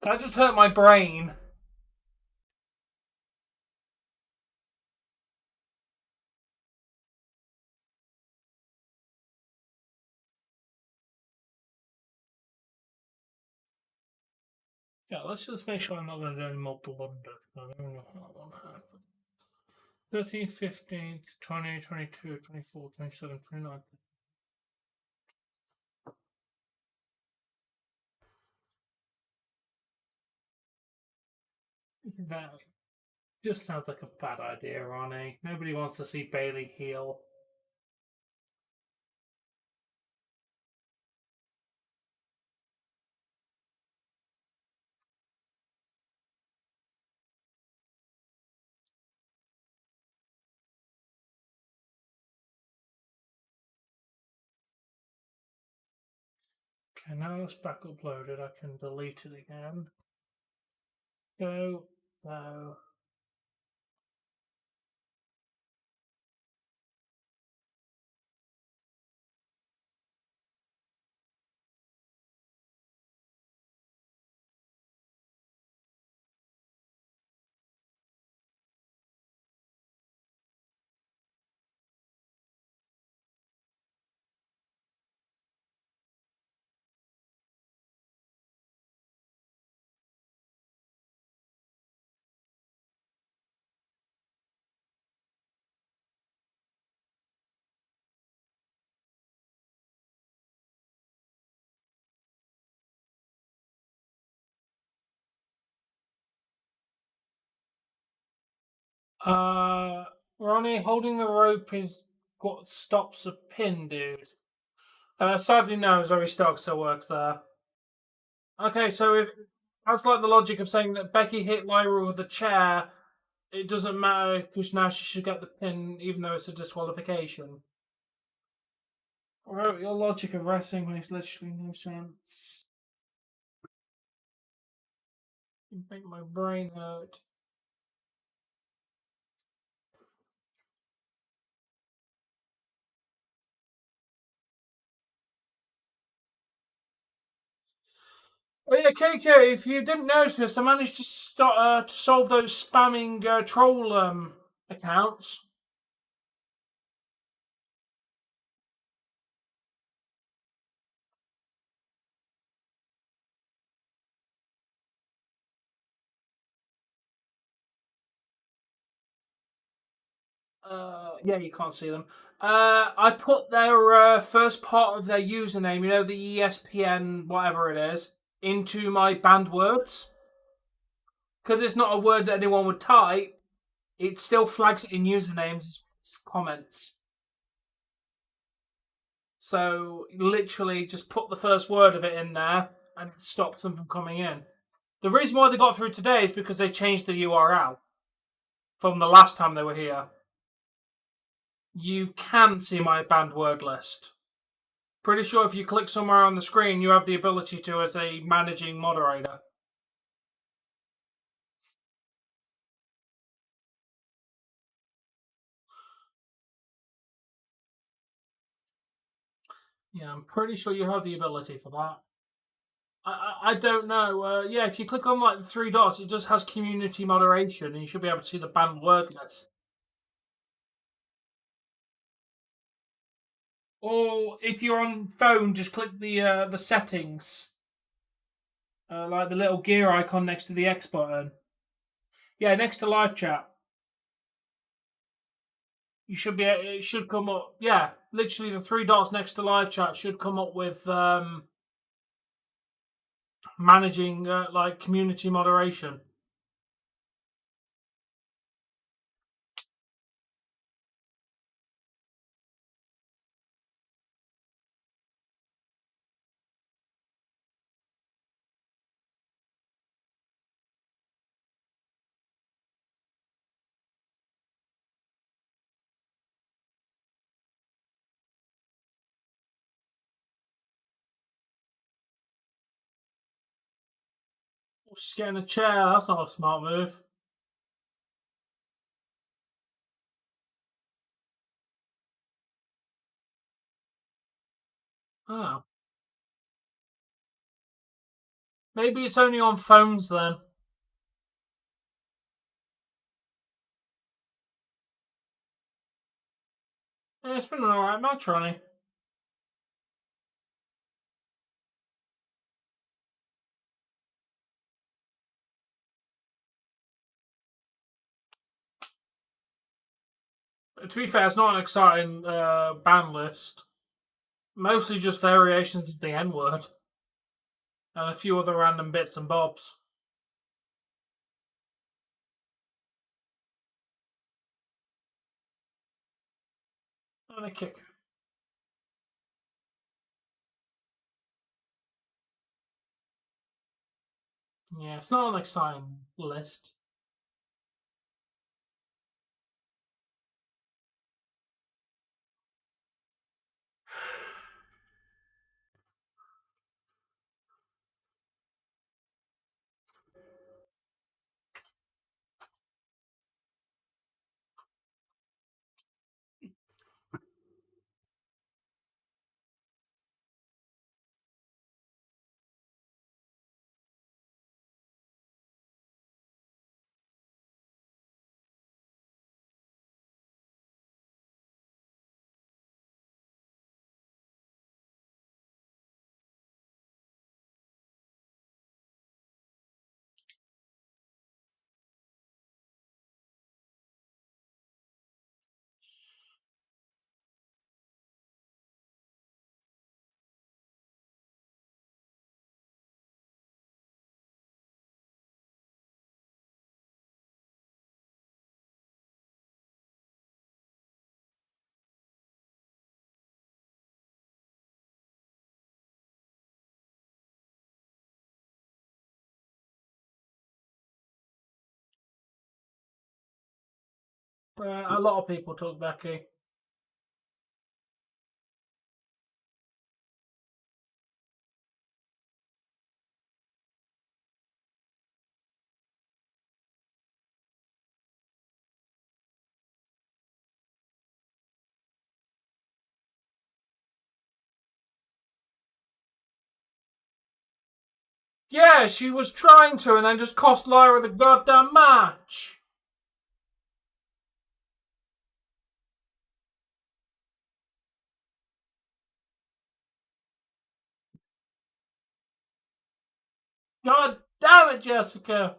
That just hurt my brain. Yeah, let's just make sure I'm not going to do any more blunder. I don't know how that will happen. 13th, 15th, 20, 22, 24, 27, 29. That just sounds like a bad idea, Ronnie. Nobody wants to see Bailey heel. Okay, now it's back uploaded. I can delete it again. Go. No. Ronnie, holding the rope is what stops a pin, dude. Sadly, no. Zoe Stark still works there. Okay, so if that's like the logic of saying that Becky hit Lyra with a chair, it doesn't matter because now she should get the pin, even though it's a disqualification. Well, your logic of wrestling makes literally no sense. You make my brain hurt. Oh yeah, KK, if you didn't notice, I managed to to solve those spamming troll accounts. Yeah, you can't see them. I put their first part of their username, you know, the ESPN, whatever it is, into my banned words. Because it's not a word that anyone would type, it still flags it in usernames as comments. So, literally, just put the first word of it in there and it stops them from coming in. The reason why they got through today is because they changed the URL from the last time they were here. You can see my banned word list. Pretty sure if you click somewhere on the screen, you have the ability to as a managing moderator. Yeah, I'm pretty sure you have the ability for that. I don't know. Yeah, if you click on like the three dots, it just has community moderation, and you should be able to see the banned word list. Or if you're on phone, just click the settings, like the little gear icon next to the X button. Yeah, next to live chat. You should be. It should come up. Yeah, literally the three dots next to live chat should come up with managing like community moderation. Just getting a chair. That's not a smart move. Oh, maybe it's only on phones then. Yeah, it's been an alright match, Ronnie. To be fair, it's not an exciting ban list. Mostly just variations of the N word and a few other random bits and bobs. And a kick. Yeah, it's not an exciting list. A lot of people took Becky. Yeah, she was trying to and then just cost Lyra the goddamn match. God damn it, Jessica.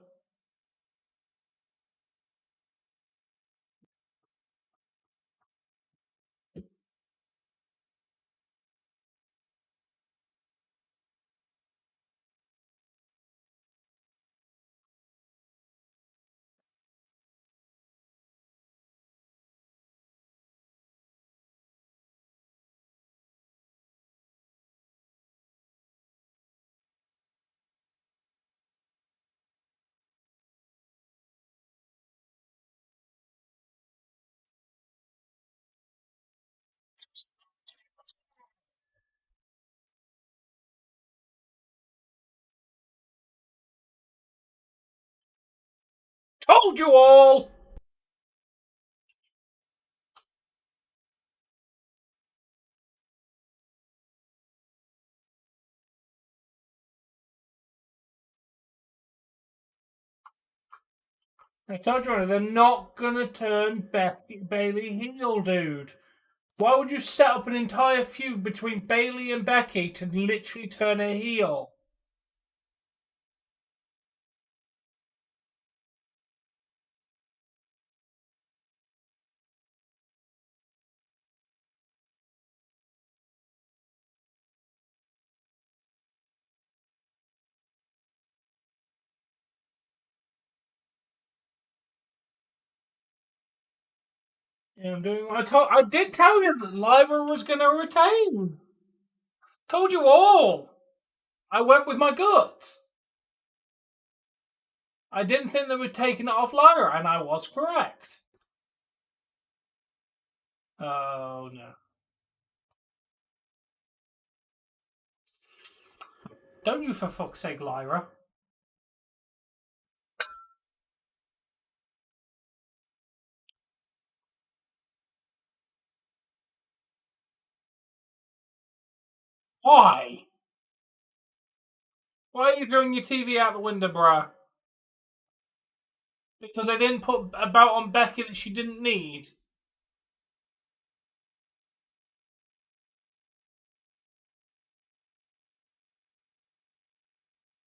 Told you all! I told you already, they're not gonna turn Bailey heel, dude. Why would you set up an entire feud between Bailey and Becky to literally turn her heel? Yeah, I'm doing. I did tell you that Lyra was going to retain. Told you all. I went with my gut. I didn't think they were taking it off Lyra, and I was correct. Oh no! Don't you, for fuck's sake, Lyra? Why? Why are you throwing your TV out the window, bruh? Because I didn't put a belt on Becky that she didn't need.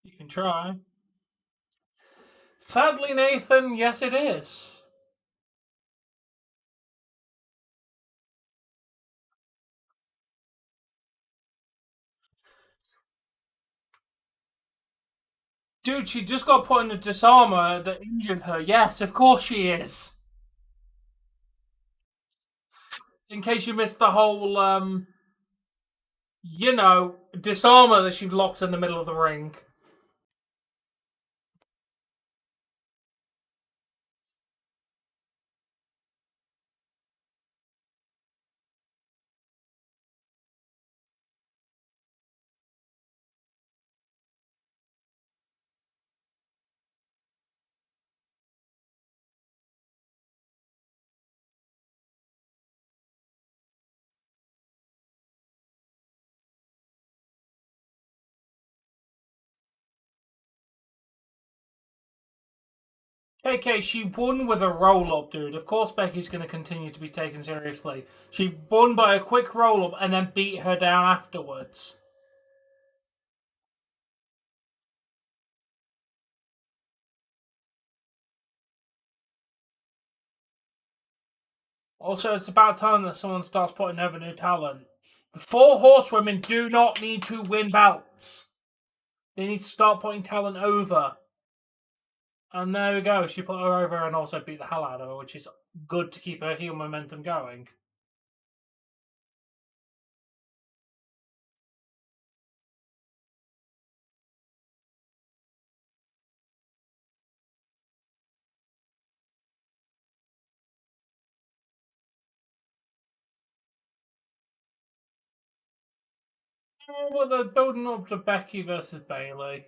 You can try. Sadly, Nathan, yes, it is. Dude, she just got put in a disarmer that injured her. Yes, of course she is. In case you missed the whole, disarmer that she locked in the middle of the ring. KK, she won with a roll up, dude. Of course, Becky's going to continue to be taken seriously. She won by a quick roll up and then beat her down afterwards. Also, it's about time that someone starts putting over new talent. The four horsewomen do not need to win belts. They need to start putting talent over. And there we go. She put her over and also beat the hell out of her, which is good to keep her heel momentum going. Well, they're building up to Becky versus Bailey.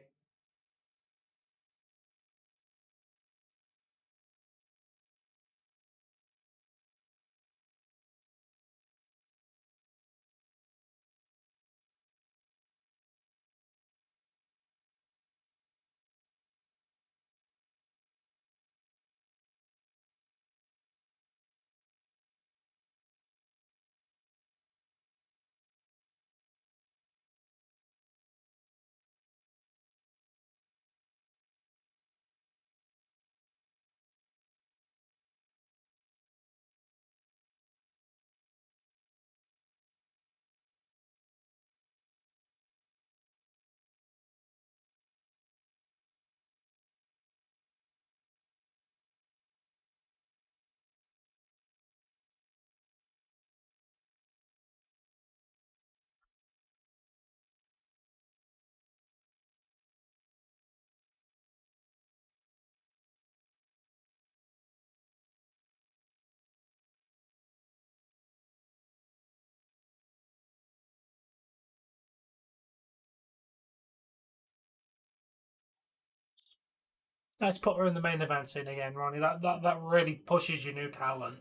Let's put her in the main event scene again, Ronnie. That really pushes your new talent.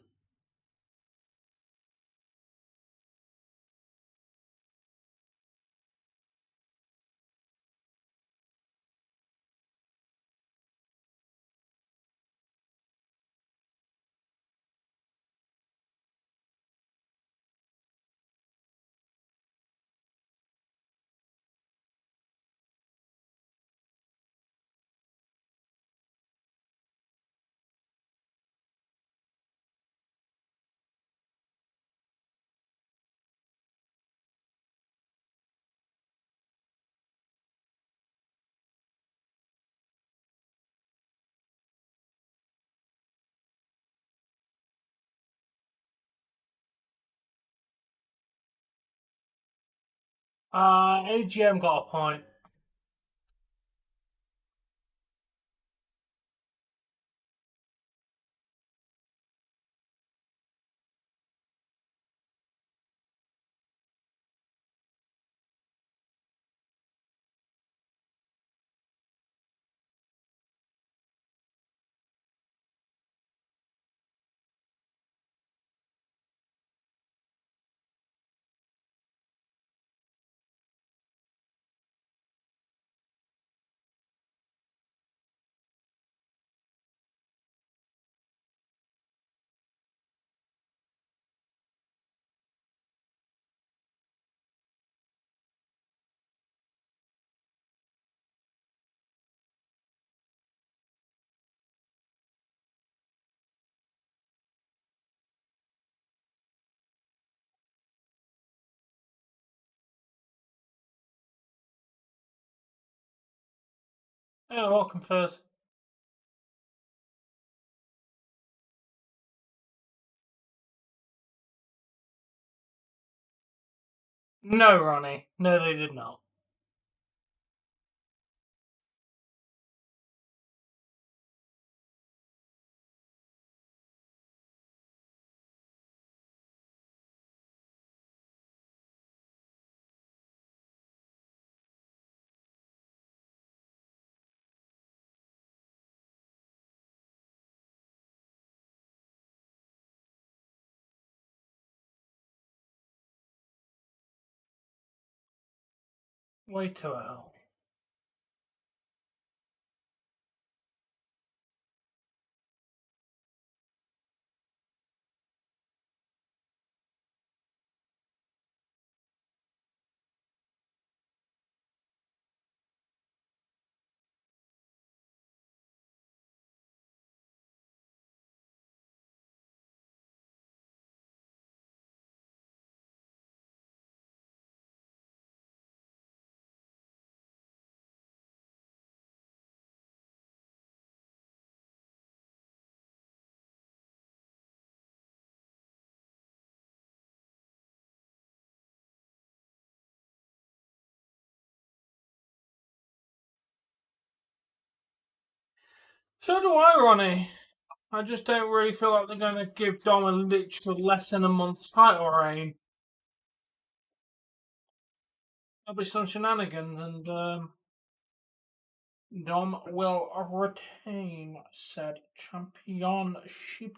AGM got a point. Yeah, welcome first. No, Ronnie. No, they did not. Way too early. So do I, Ronnie. I just don't really feel like they're going to give Dominik less than a month's title reign. There'll be some shenanigans, and Dom will retain said championship.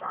I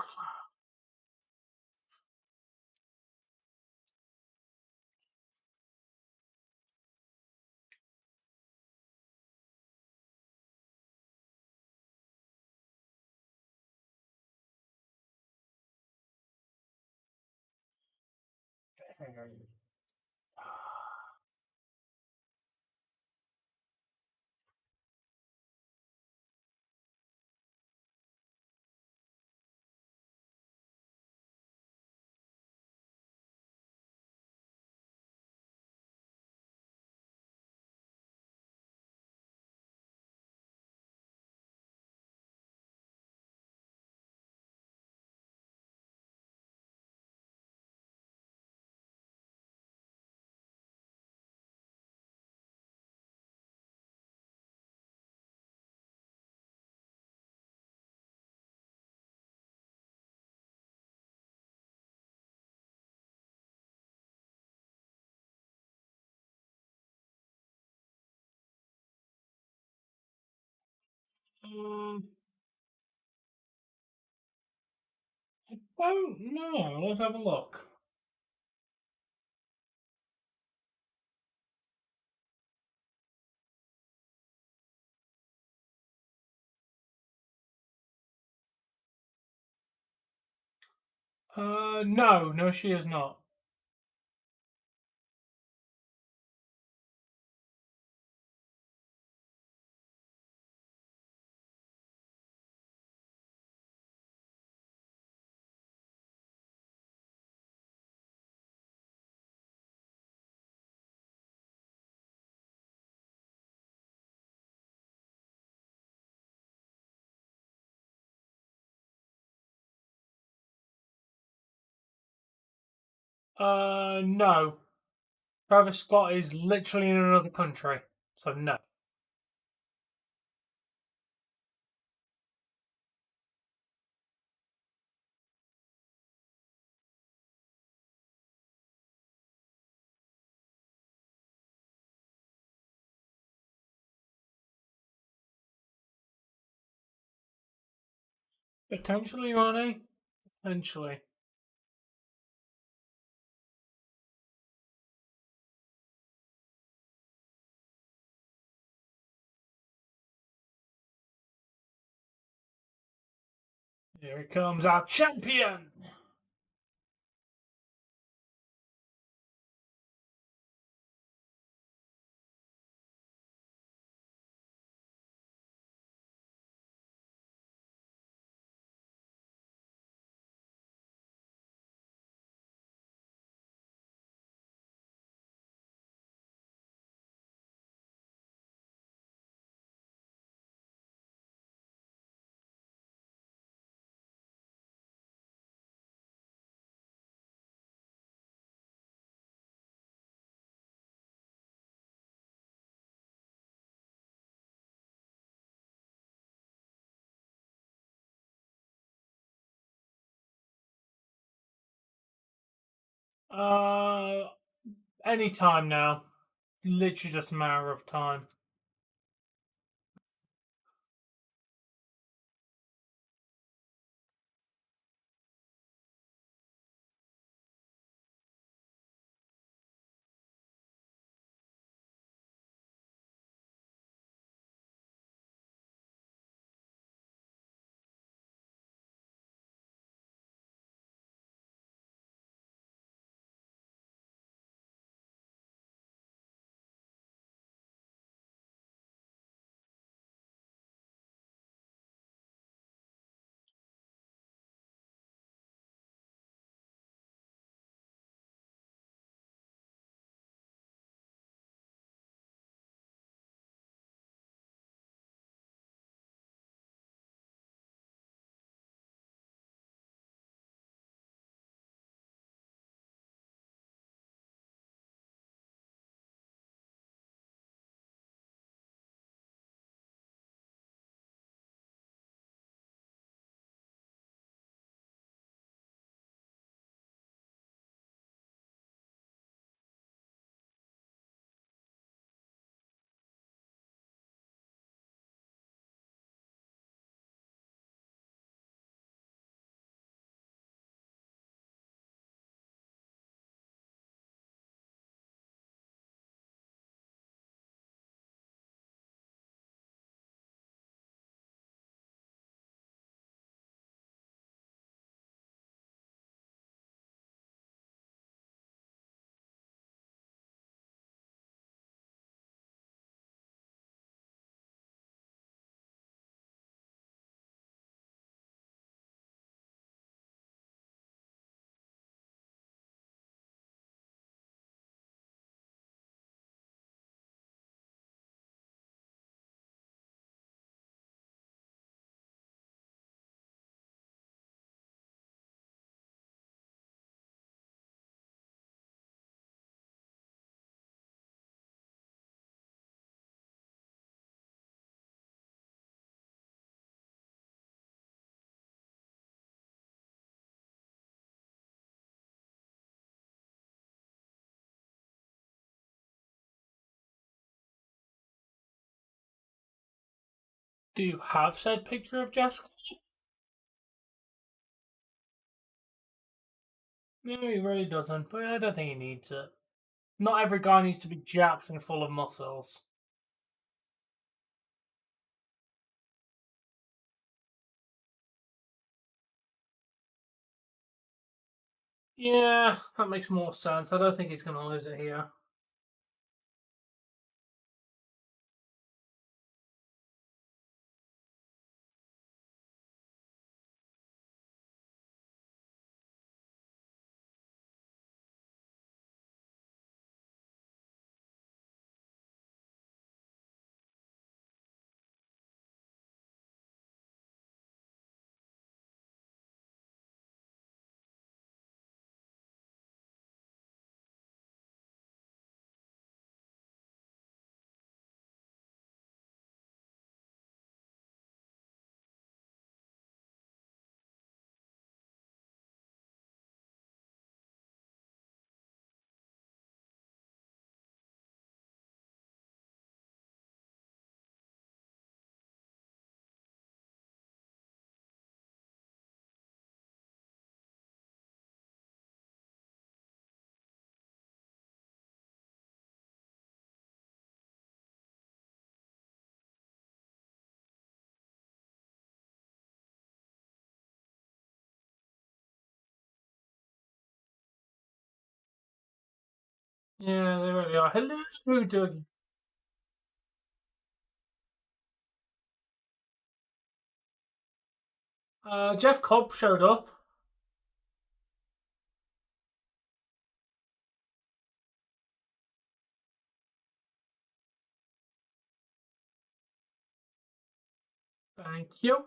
don't know. Let's have a look. No, she is not. No. Travis Scott is literally in another country, so no. Potentially, Ronnie. Potentially. Here comes our champion. Uh, Anytime now. Literally just a matter of time. Do you have said picture of Jessica? No, he really doesn't, but I don't think he needs it. Not every guy needs to be jacked and full of muscles. Yeah, that makes more sense. I don't think he's going to lose it here. Yeah, they really are. Hello, Doug. Jeff Cobb showed up. Thank you.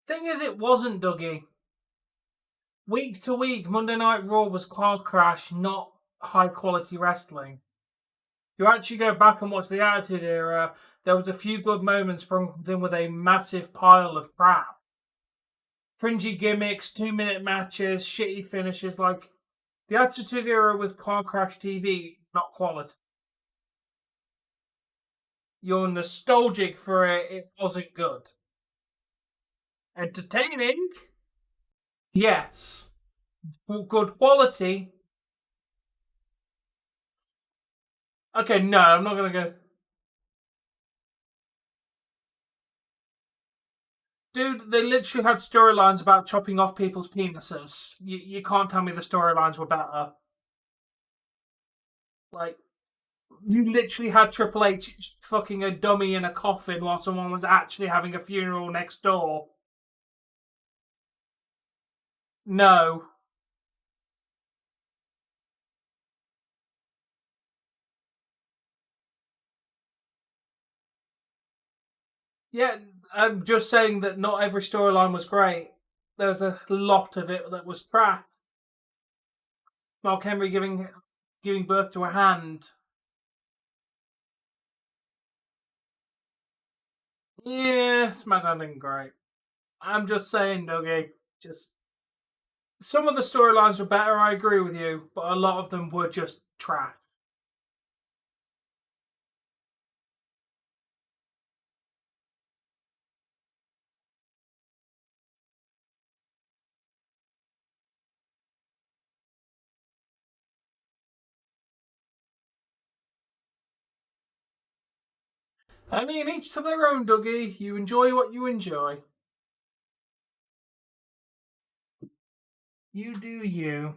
Thing is, it wasn't Dougie. Week to week, Monday Night Raw was car crash, not high quality wrestling. You actually go back and watch the Attitude Era, there was a few good moments sprinkled in with a massive pile of crap. Cringy gimmicks, 2 minute matches, shitty finishes. Like the Attitude Era with Car Crash TV, not quality. You're nostalgic for it, it wasn't good. Entertaining? Yes. Good quality? Okay, no, I'm not gonna go. Dude, they literally had storylines about chopping off people's penises. You can't tell me the storylines were better. Like, you literally had Triple H fucking a dummy in a coffin while someone was actually having a funeral next door. No. Yeah, I'm just saying that not every storyline was great. There's a lot of it that was trash. Mark Henry giving birth to a hand. Yeah, SmackDown didn't great. I'm just saying, Dougie. Just some of the storylines were better. I agree with you, but a lot of them were just trash. I mean, each to their own, Dougie. You enjoy what you enjoy. You do you,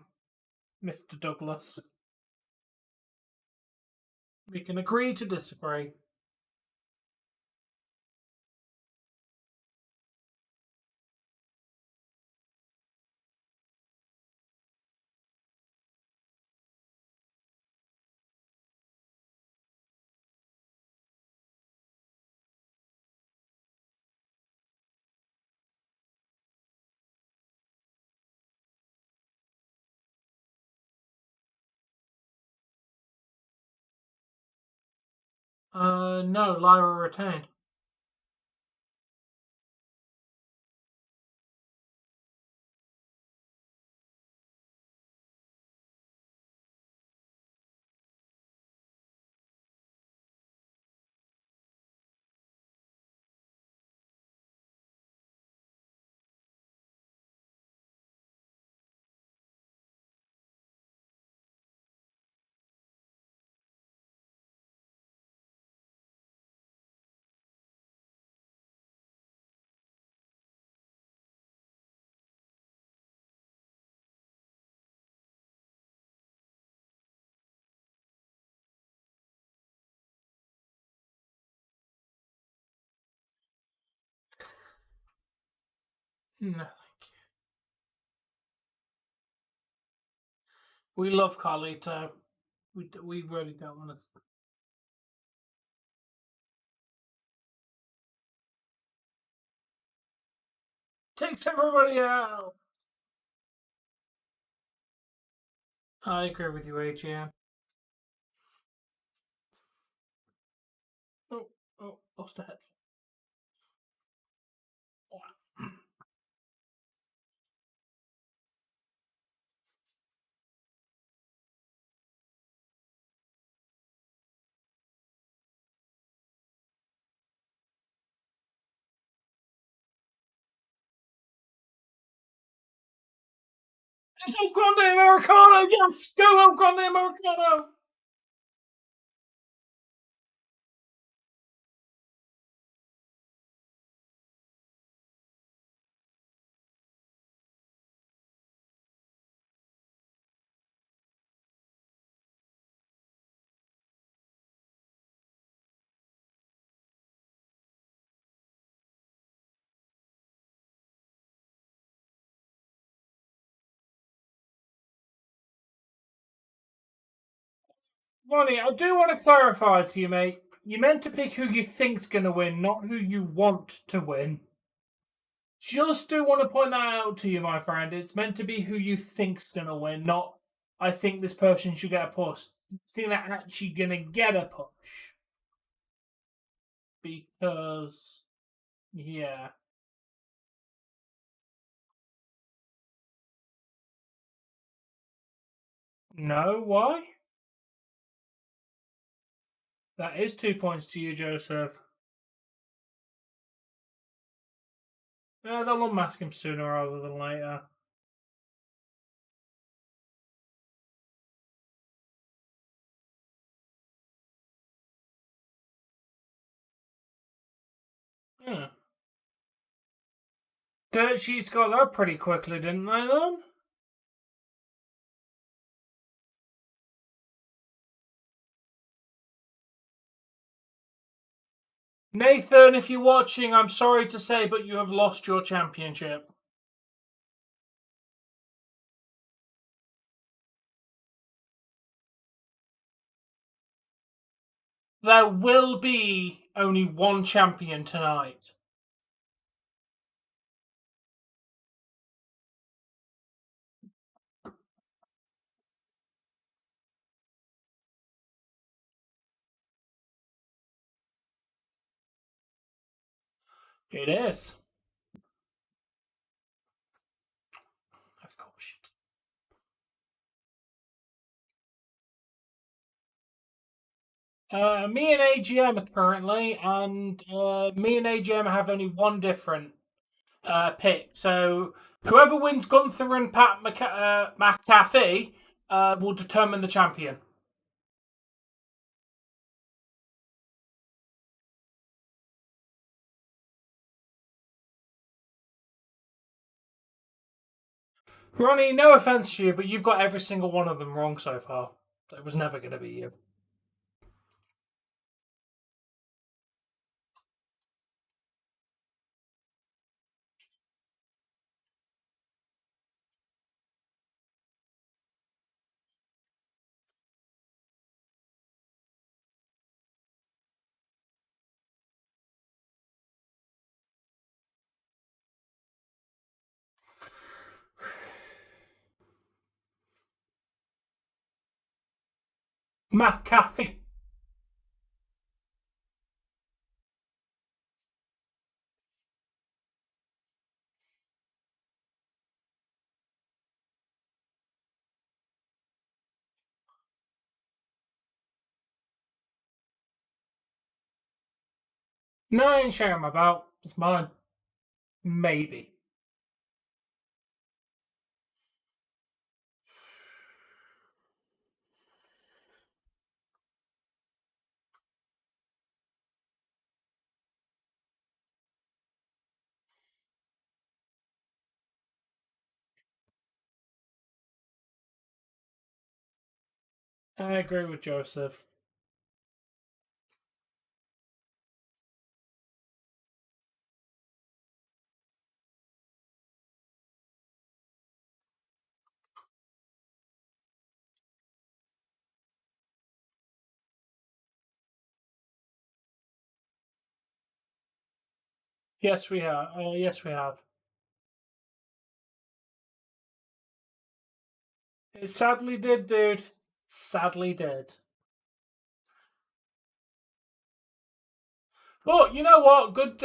Mr. Douglas. We can agree to disagree. No, Lyra retained. No. We love Carlito. We really don't want to. Takes everybody out. I agree with you, AGM. Oh, lost a head. It's El Grande Americano! Yes! Go El Grande Americano! Ronnie, I do want to clarify to you, mate. You meant to pick who you think's going to win, not who you want to win. Just do want to point that out to you, my friend. It's meant to be who you think's going to win, not I think this person should get a push. I think they're actually going to get a push. Because, yeah. No, why? That is 2 points to you, Joseph. They'll unmask him sooner rather than later. Yeah. Dirt Sheets got that pretty quickly, didn't they, then? Nathan, if you're watching, I'm sorry to say, but you have lost your championship. There will be only one champion tonight. It is. Of course. Me and AGM currently, and me and AGM have only one different pick. So whoever wins Gunther and Pat McAfee will determine the champion. Ronnie, no offense to you, but you've got every single one of them wrong so far. It was never going to be you. McAfee. No, I ain't sharing my belt. It's mine. Maybe. I agree with Joseph. Yes, we have. Yes, we have. It sadly did, dude. Sadly did. But you know what? Good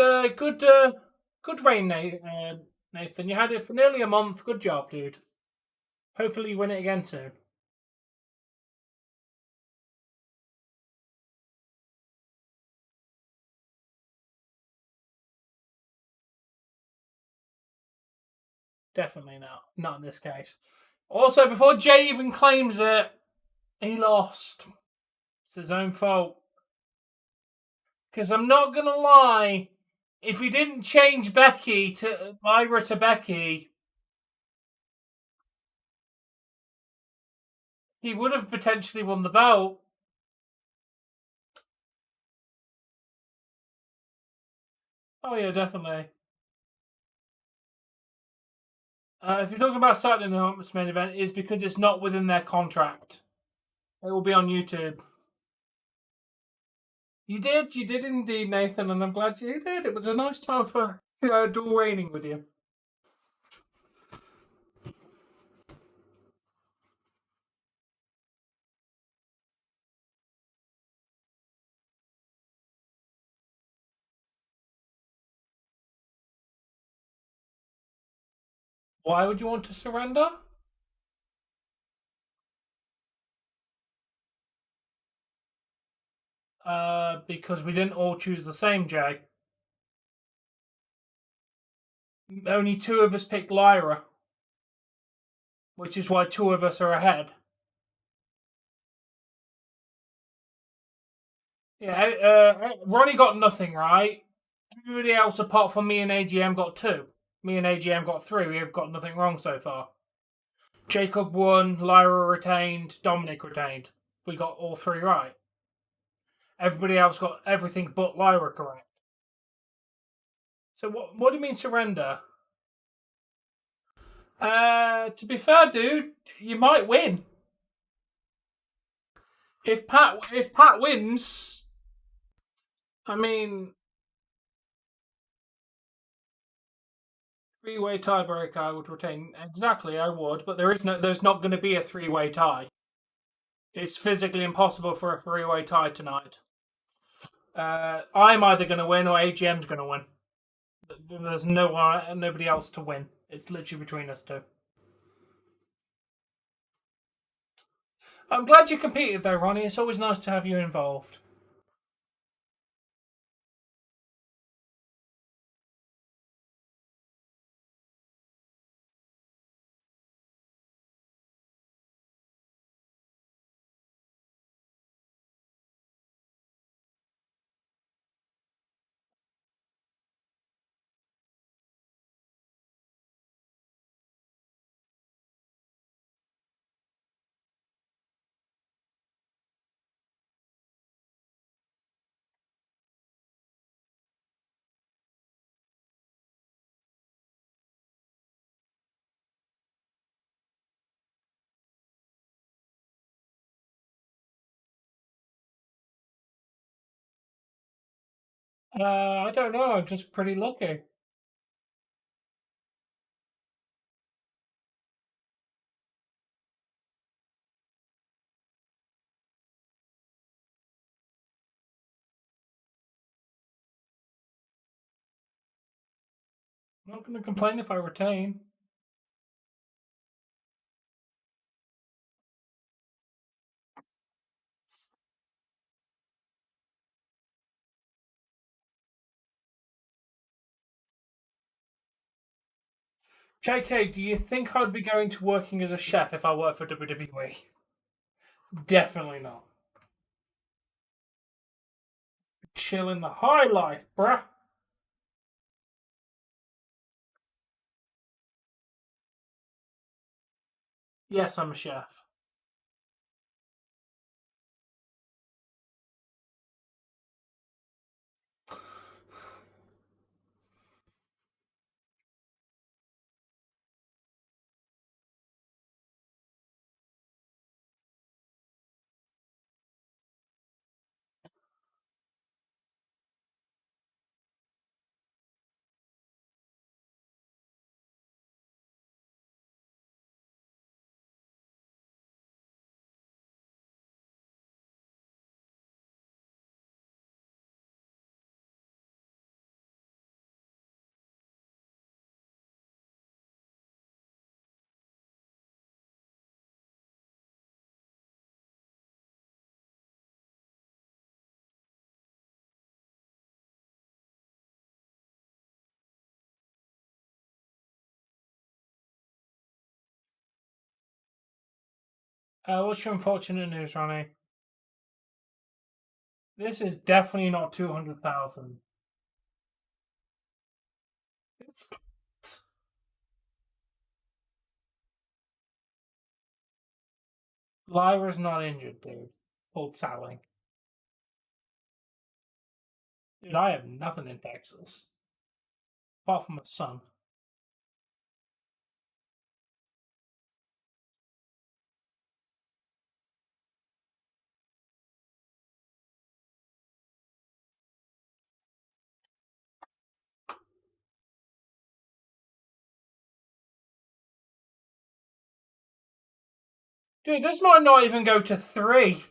reign, Nathan. You had it for nearly a month. Good job, dude. Hopefully, you win it again soon. Definitely not. Not in this case. Also, before Jay even claims it, he lost. It's his own fault. Because I'm not gonna lie, if he didn't change Becky to Lyra to Becky, he would have potentially won the belt. Oh yeah, definitely. If you're talking about Saturday night's main event, it's because it's not within their contract. It will be on YouTube. You did indeed, Nathan, and I'm glad you did. It was a nice time for dual reigning with you. Why would you want to surrender? Because we didn't all choose the same, Jay. Only two of us picked Lyra, which is why two of us are ahead. Yeah, Ronnie got nothing right. Everybody else apart from me and AGM got two. Me and AGM got three. We've got nothing wrong so far. Jacob won, Lyra retained, Dominik retained. We got all three right. Everybody else got everything but Lyra correct. So what do you mean surrender? To be fair, dude, you might win. If Pat wins, I mean, three-way tiebreaker, I would retain. Exactly, I would, but there's not going to be a three-way tie. It's physically impossible for a three-way tie tonight. I'm either going to win or AGM's going to win. There's nobody else to win. It's literally between us two. I'm glad you competed though, Ronnie. It's always nice to have you involved. I don't know. I'm just pretty lucky. I'm not going to complain if I retain. JK, do you think I'd be going to working as a chef if I worked for WWE? Definitely not. Chilling the high life, bruh. Yes, I'm a chef. What's your unfortunate news, Ronnie? This is definitely not 200,000. Lyra's not injured, dude. Old Sally. Dude, I have nothing in Texas. Apart from my son. Dude, this might not even go to 3.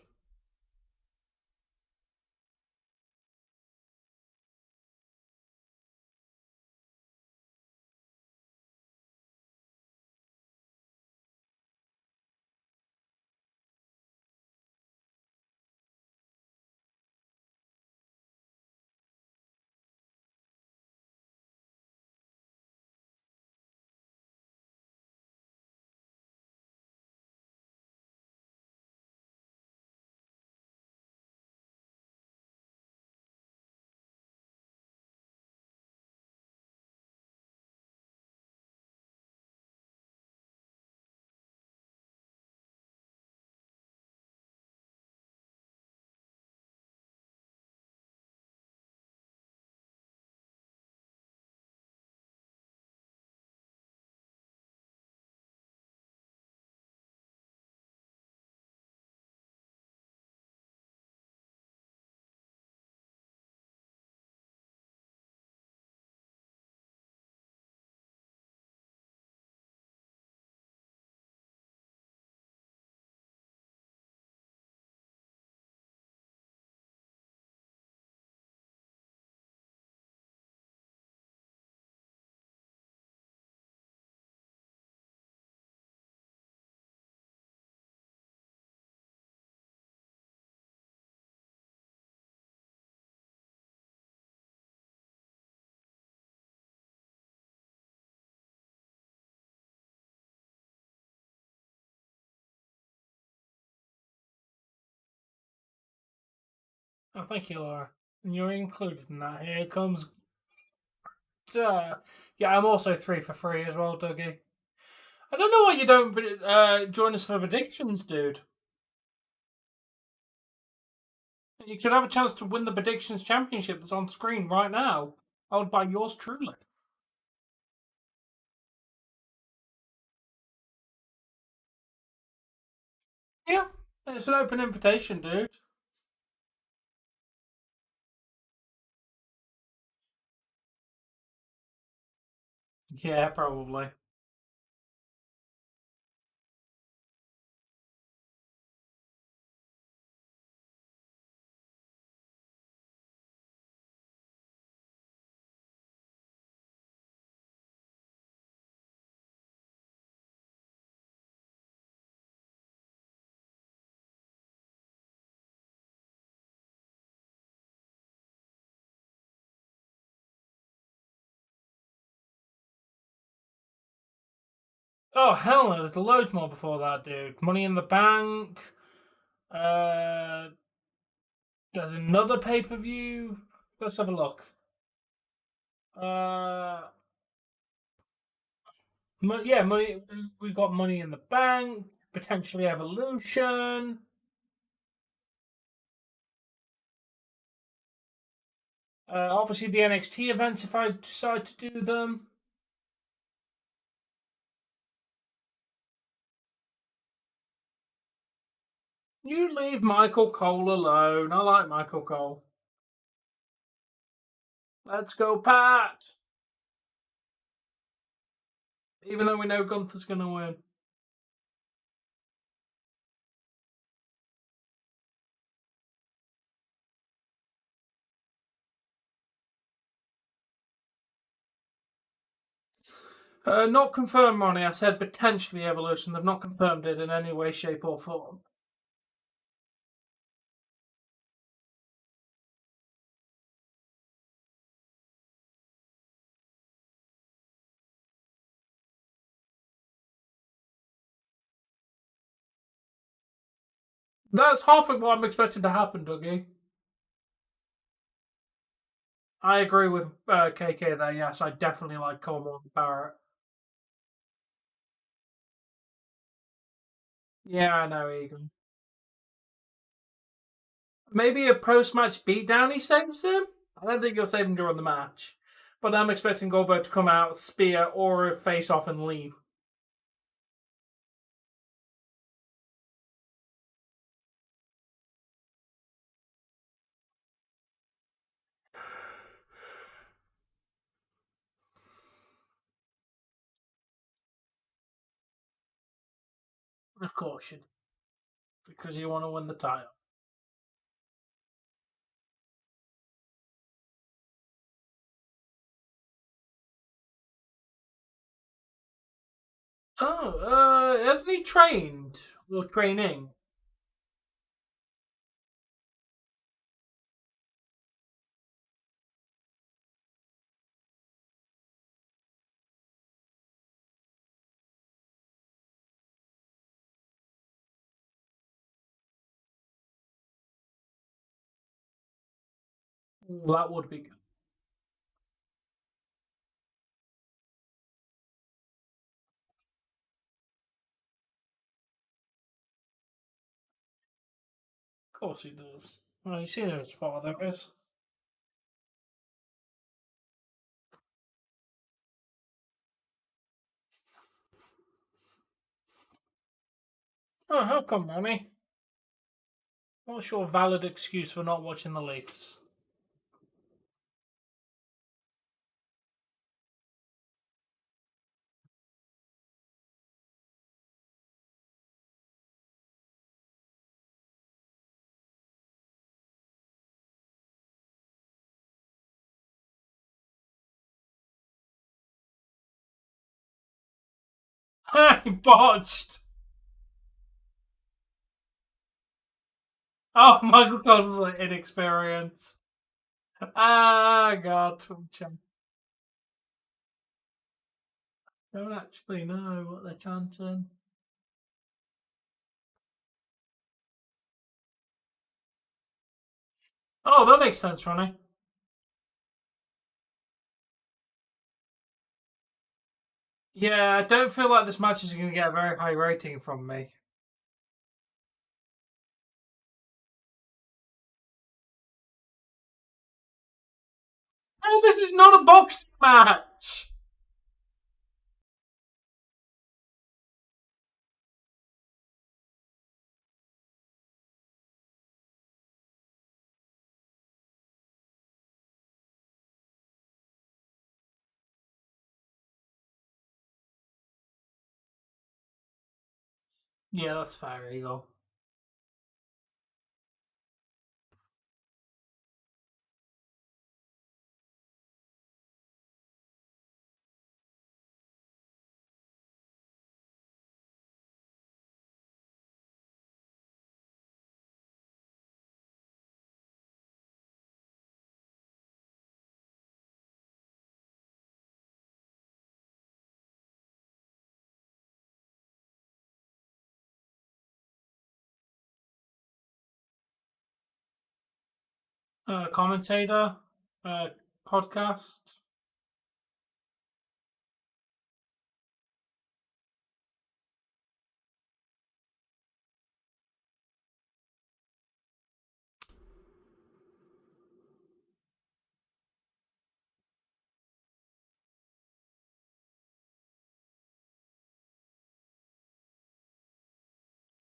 Oh, thank you, Laura. And you're included in that. Here comes. Yeah, I'm also 3 for 3 as well, Dougie. I don't know why you don't join us for predictions, dude. You could have a chance to win the predictions championship that's on screen right now, held by yours truly. Yeah, it's an open invitation, dude. Yeah, probably. Oh hell no! There's loads more before that, dude. Money in the Bank. Uh, there's another pay per view. Let's have a look. Uh, yeah, money. We got Money in the Bank. Potentially Evolution. Obviously the NXT events if I decide to do them. You leave Michael Cole alone. I like Michael Cole. Let's go, Pat. Even though we know Gunther's going to win. Not confirmed, Ronnie. I said potentially Evolution. They've not confirmed it in any way, shape, or form. That's half of what I'm expecting to happen, Dougie. I agree with KK there. Yes, I definitely like Cole more than Barrett. Yeah, I know, Egan. Maybe a post-match beatdown he saves him? I don't think he'll save him during the match. But I'm expecting Goldberg to come out, spear, or face off and leave. Of course you do. Because you want to win the title. Oh, hasn't he trained? Or training? That would be good. Of course he does. Well, you seen who his father is. Oh, how come, Ronnie? What's your valid excuse for not watching the Leafs? He botched! Oh, Michael Cole's like inexperience. Ah, God. Don't actually know what they're chanting. Oh, that makes sense, Ronnie. Yeah, I don't feel like this match is going to get a very high rating from me. Oh, this is not a boxing match! Yeah, that's fair, Eagle. Commentator, uh, podcast.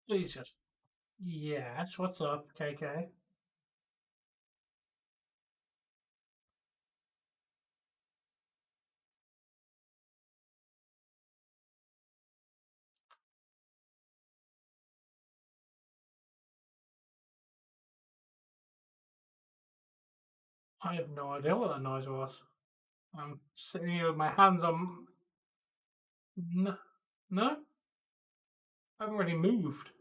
Please just. Yes, what's up, KK? I have no idea what that noise was. I'm sitting here with my hands on. No, no, I haven't really moved.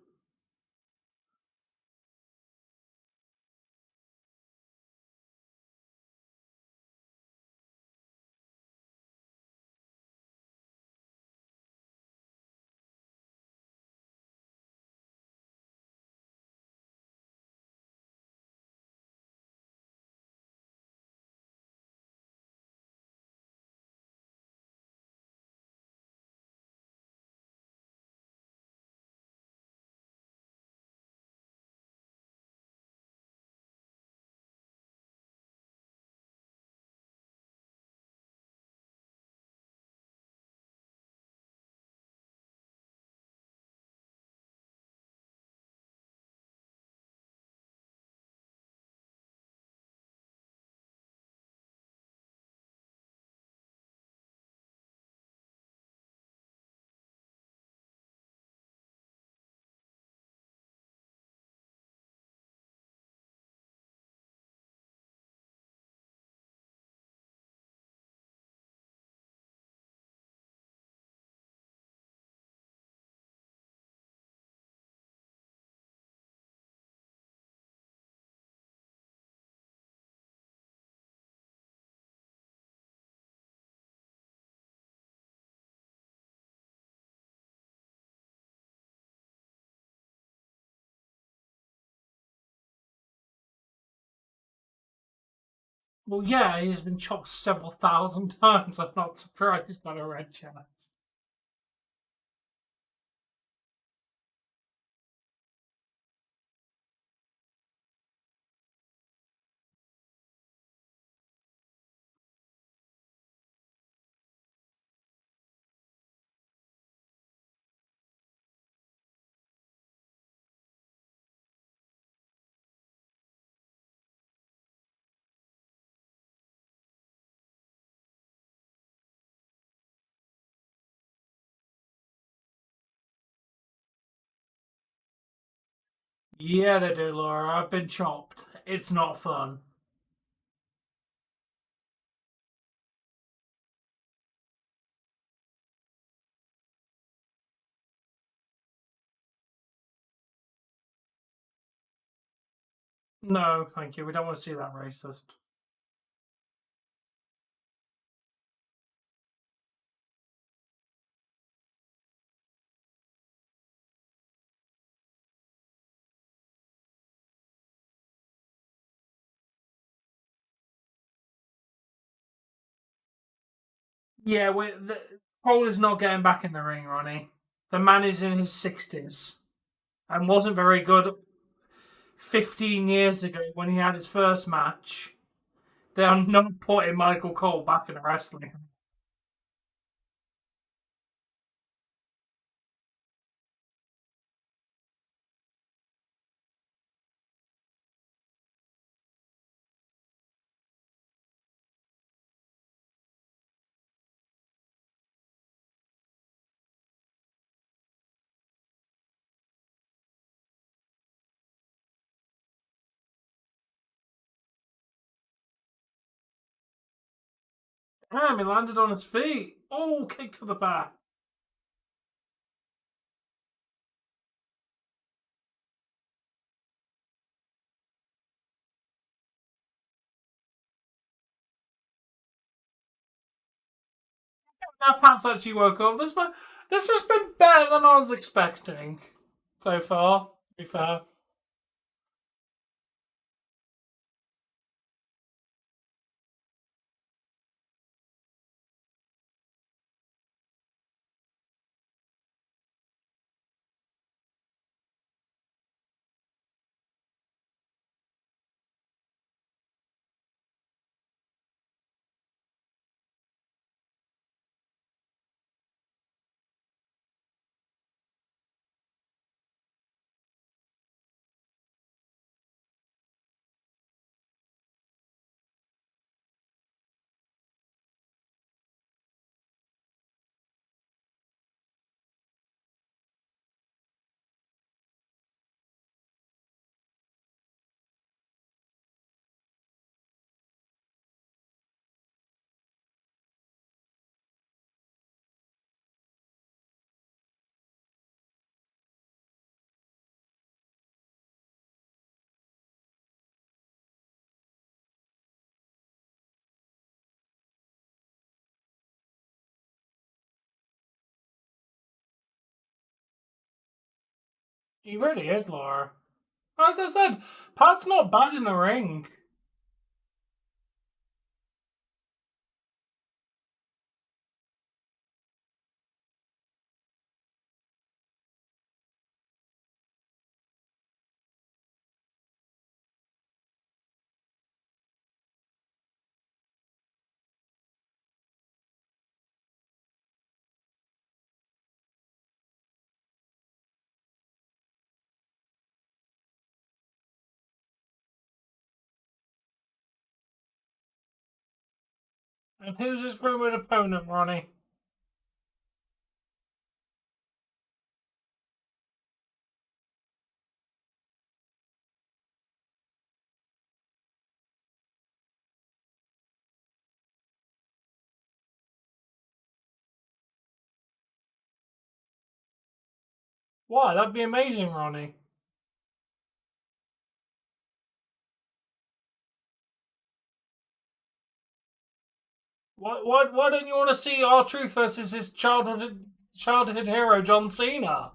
Well, yeah, he's been chopped several thousand times. I'm not surprised he's got a red chance. Yeah, they do, Laura. I've been chopped. It's not fun. No, thank you. We don't want to see that racist. Yeah, Cole is not getting back in the ring, Ronnie. The man is in his 60s and wasn't very good 15 years ago when he had his first match. They are not putting Michael Cole back in wrestling. Damn, he landed on his feet. Oh, kick to the back. Now Pat's actually woke up. This has been better than I was expecting so far, to be fair. He really is, Laura. As I said, Pat's not bad in the ring. And who's his rumoured opponent, Ronnie? Why? That'd be amazing, Ronnie. Why don't you want to see R-Truth versus his childhood hero, John Cena?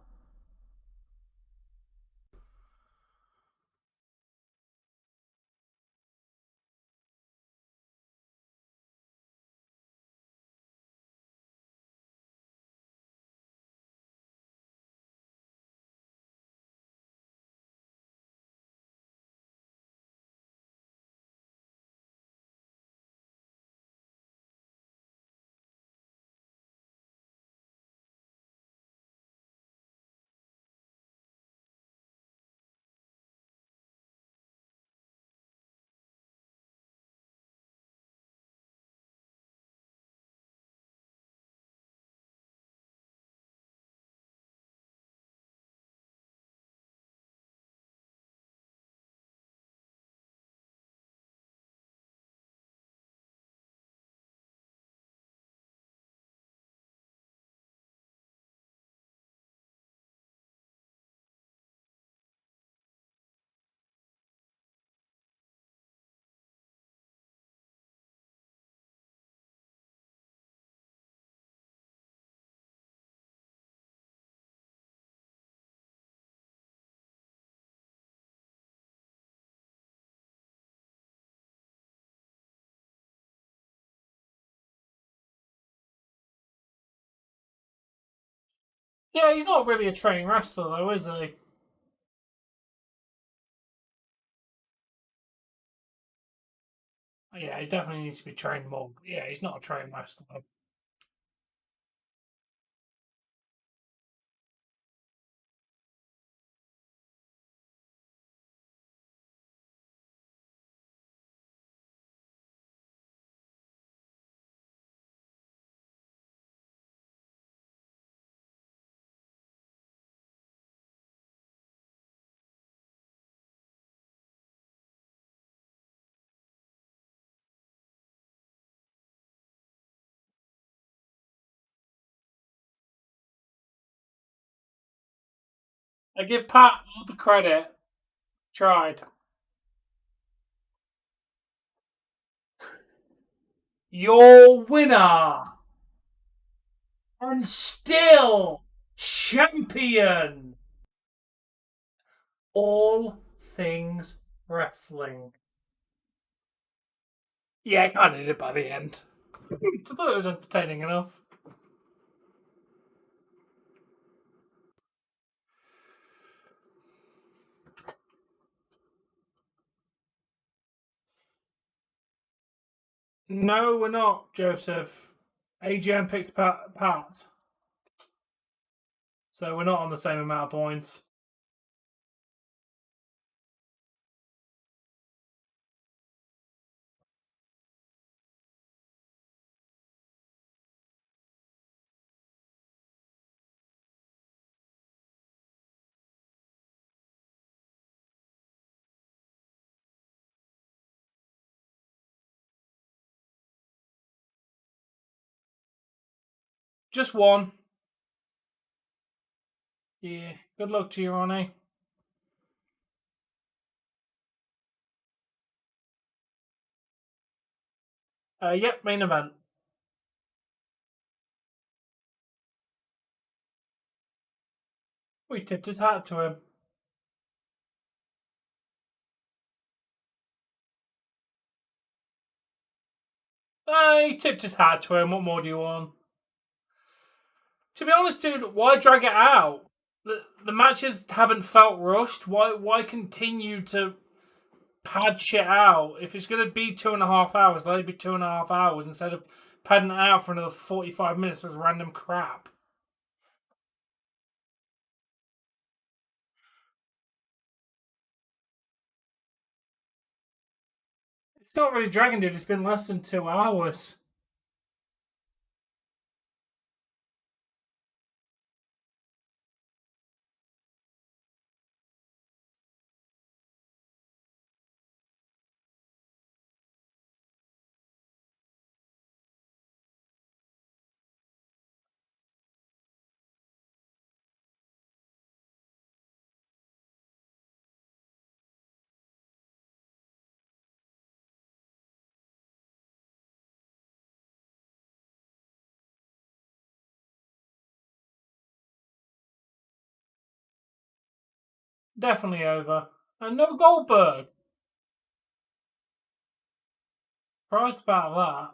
Yeah, he's not really a trained wrestler, though, is he? Yeah, he definitely needs to be trained more. Yeah, he's not a trained wrestler. I give Pat all the credit. Tried. Your winner and still champion. All things wrestling. Yeah, I kind of did it by the end. I thought it was entertaining enough. No, we're not, Joseph. AGM picked Pat. So we're not on the same amount of points. Just one. Yeah. Good luck to you, Ronnie. Yep, main event. We tipped his hat to him. He tipped his hat to him. What more do you want? To be honest, dude, why drag it out? The matches haven't felt rushed. Why continue to pad shit out? If it's going to be 2.5 hours, let it be 2.5 hours instead of padding it out for another 45 minutes with random crap. It's not really dragging, dude. It's been less than 2 hours. Definitely over. And no Goldberg. Surprised about that.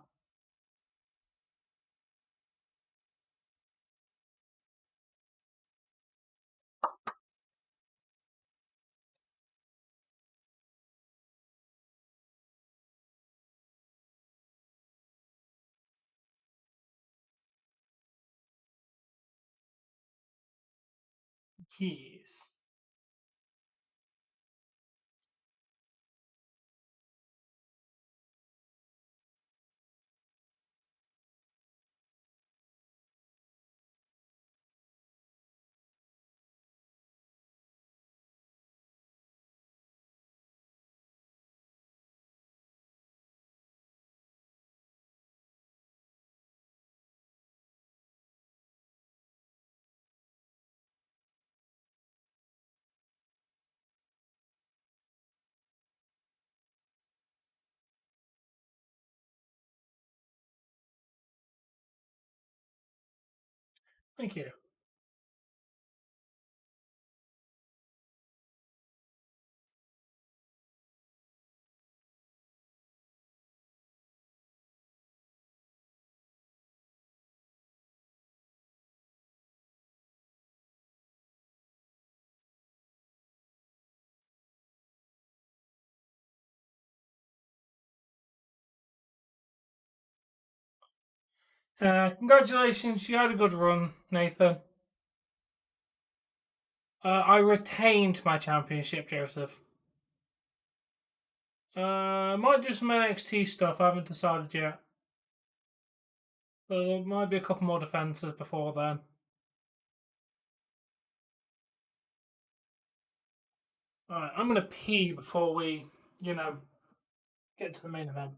Jeez. Thank you. Congratulations, you had a good run, Nathan. I retained my championship, Joseph. Might do some NXT stuff. I haven't decided yet. But there might be a couple more defenses before then. Alright, I'm gonna pee before we, get to the main event.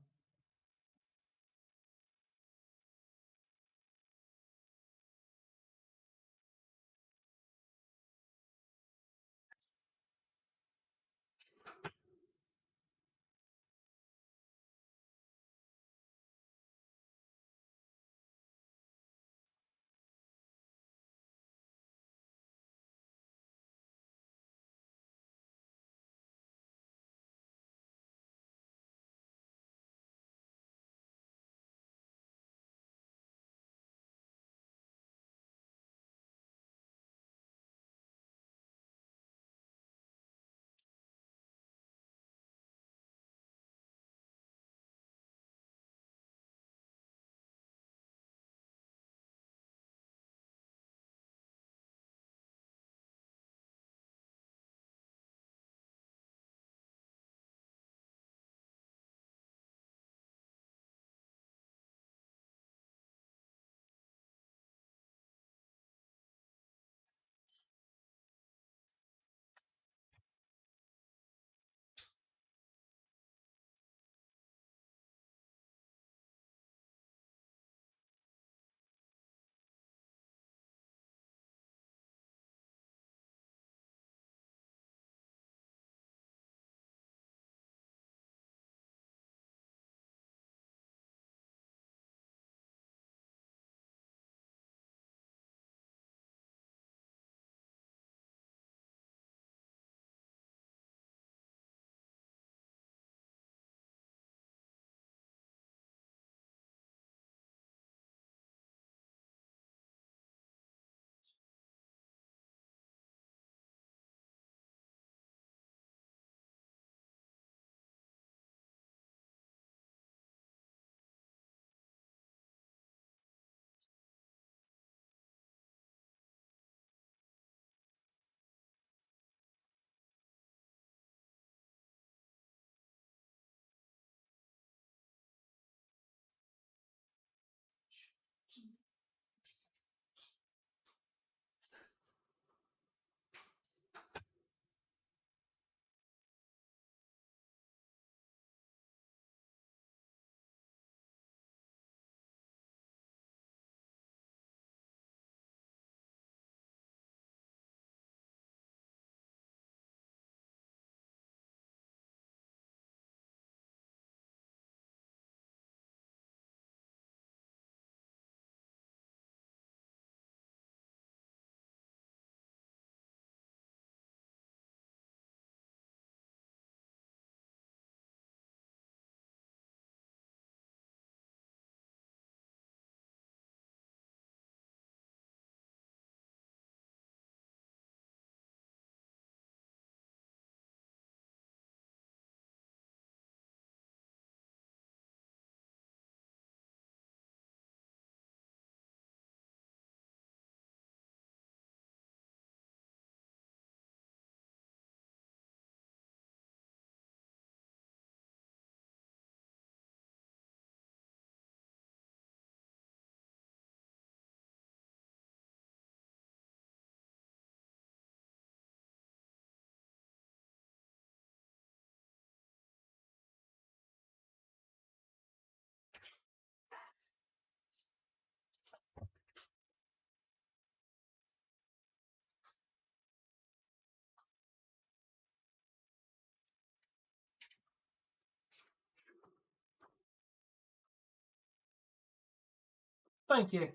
Thank you.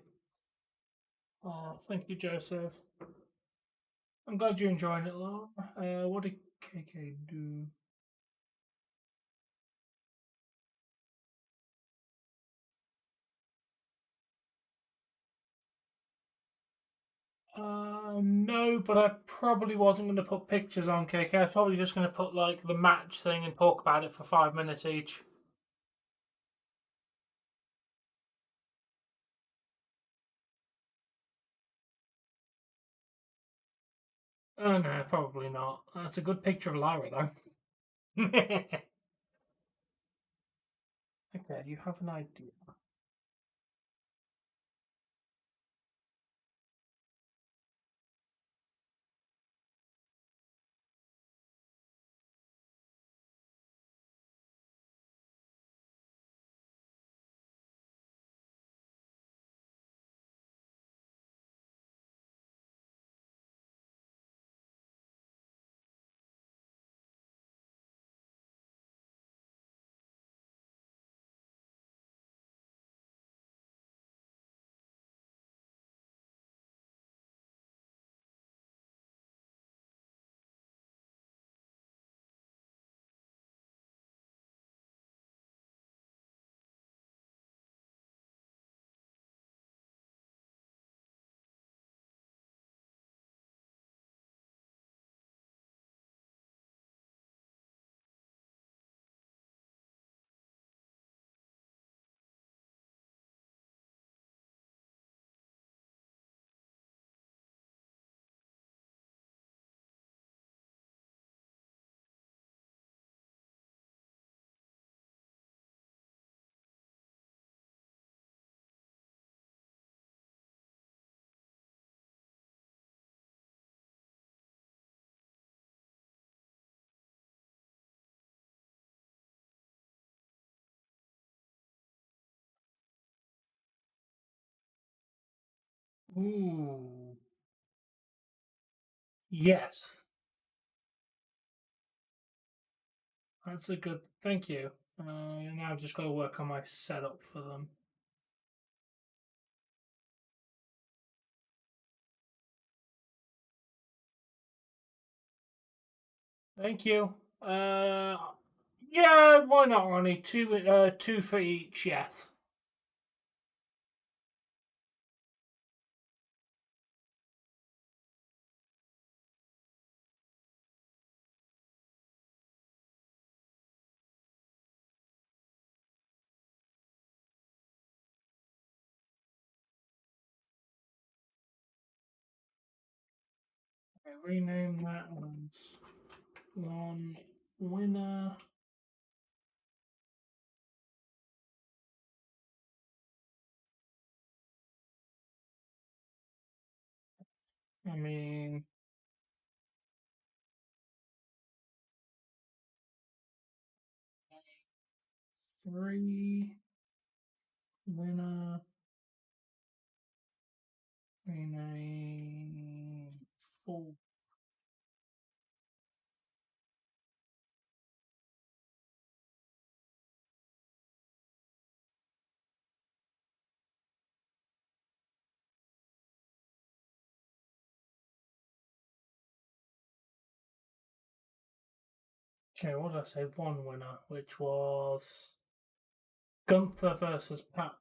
Thank you, Joseph. I'm glad you're enjoying it, Laura. What did KK do? No, but I probably wasn't going to put pictures on KK. I was probably just going to put like the match thing and talk about it for 5 minutes each. Oh no, probably not. That's a good picture of Lyra though. Okay, you have an idea. Ooh, yes, that's a good. Thank you. Now I've just got to work on my setup for them. Thank you. Yeah, why not, Ronnie? Two for each. Yes. I rename that as one winner. I mean, three winner. Rename four. Okay, what did I say? One winner, which was Gunther versus Pat.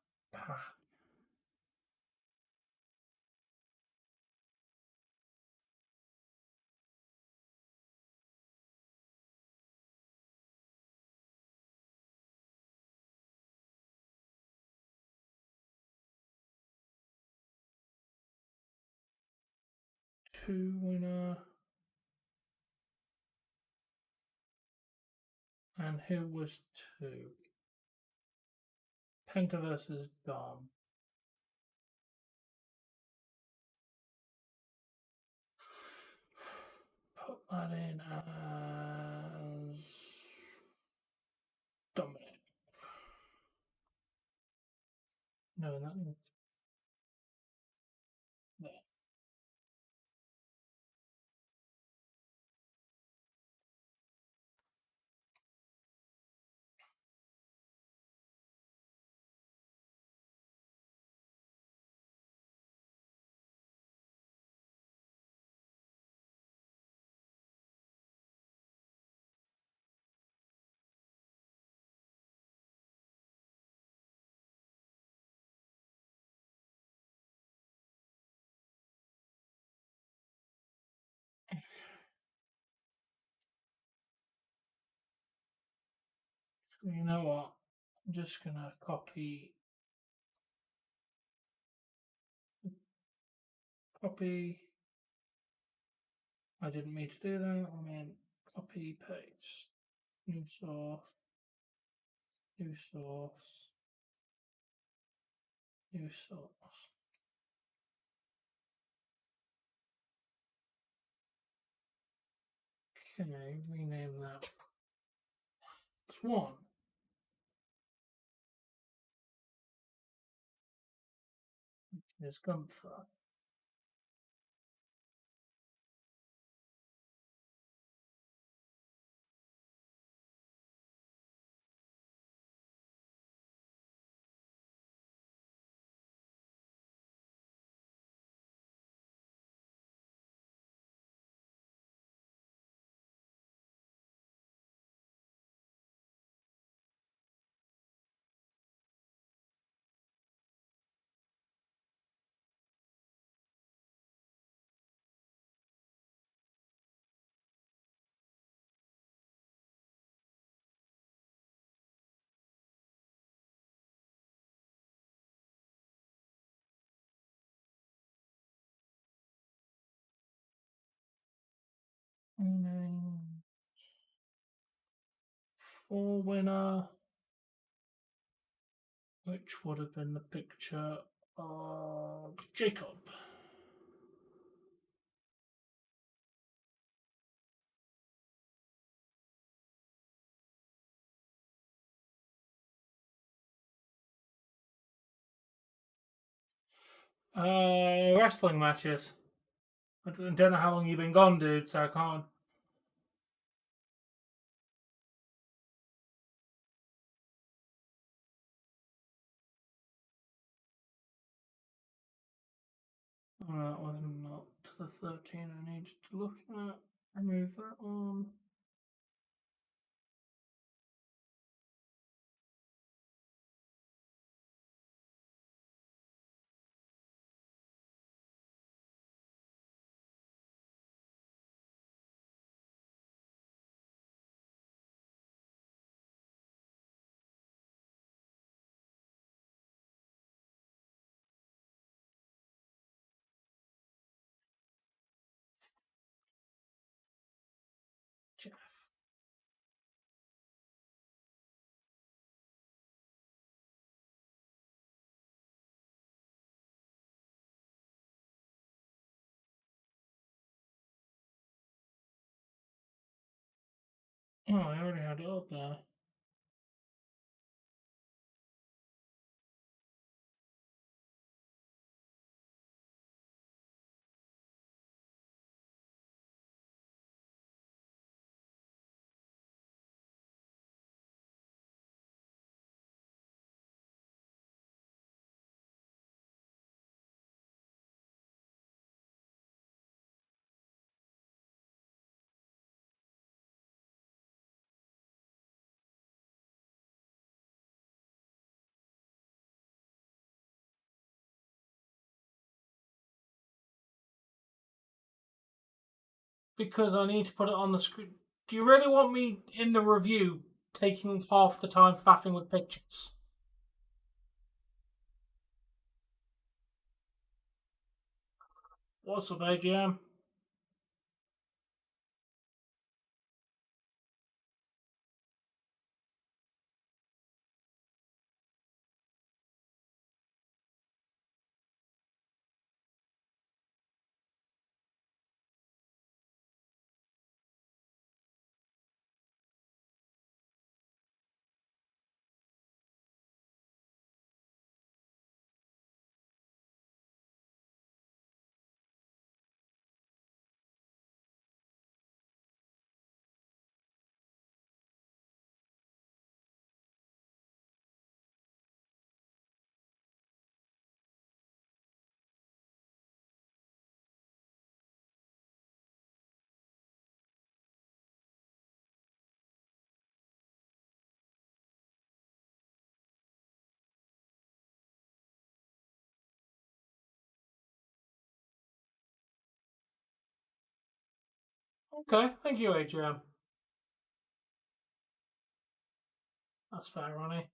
Two winner. And who was two? Penta versus Dom. Put that in as Dominik. No, that means there. You know what? I'm just gonna copy. I didn't mean to do that. I mean, copy paste. New source. New source. New source. Okay, rename that. It's one. There's Gunther. Rename. 4 winner. Which would have been the picture of Jacob. Wrestling matches. I don't know how long you've been gone, dude, so I can't. That was not the 13 I needed to look at. Remove that one. Jeff. Oh, I already had it up there. Because I need to put it on the screen. Do you really want me in the review taking half the time faffing with pictures? What's up, AGM? Okay, thank you, AGM. That's fair, Ronnie.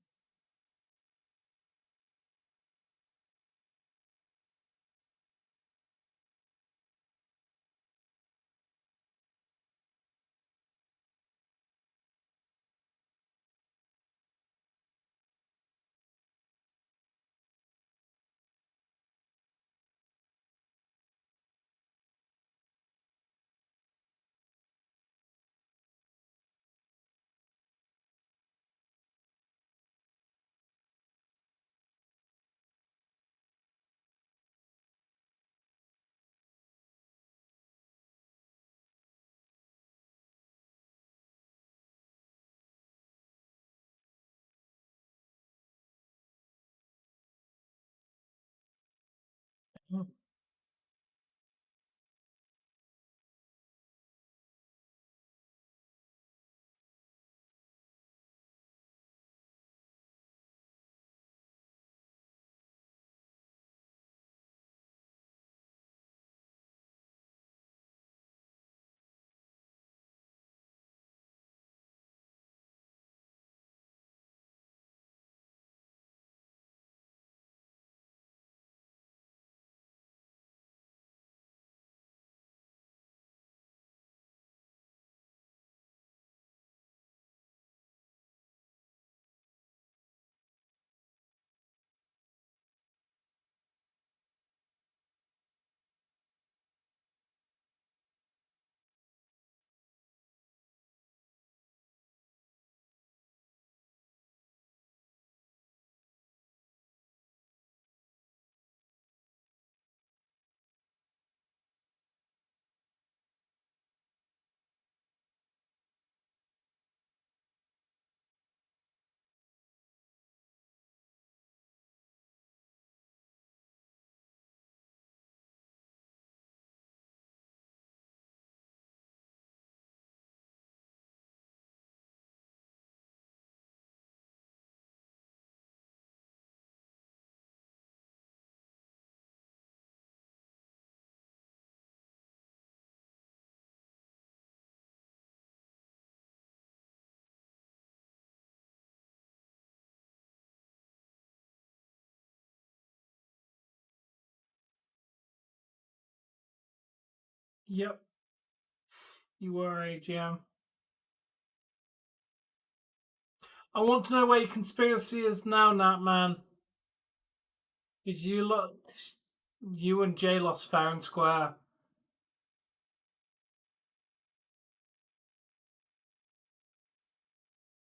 Yep. You were AGM. I want to know where your conspiracy is now, Nat man. Because you and Jay lost fair and square.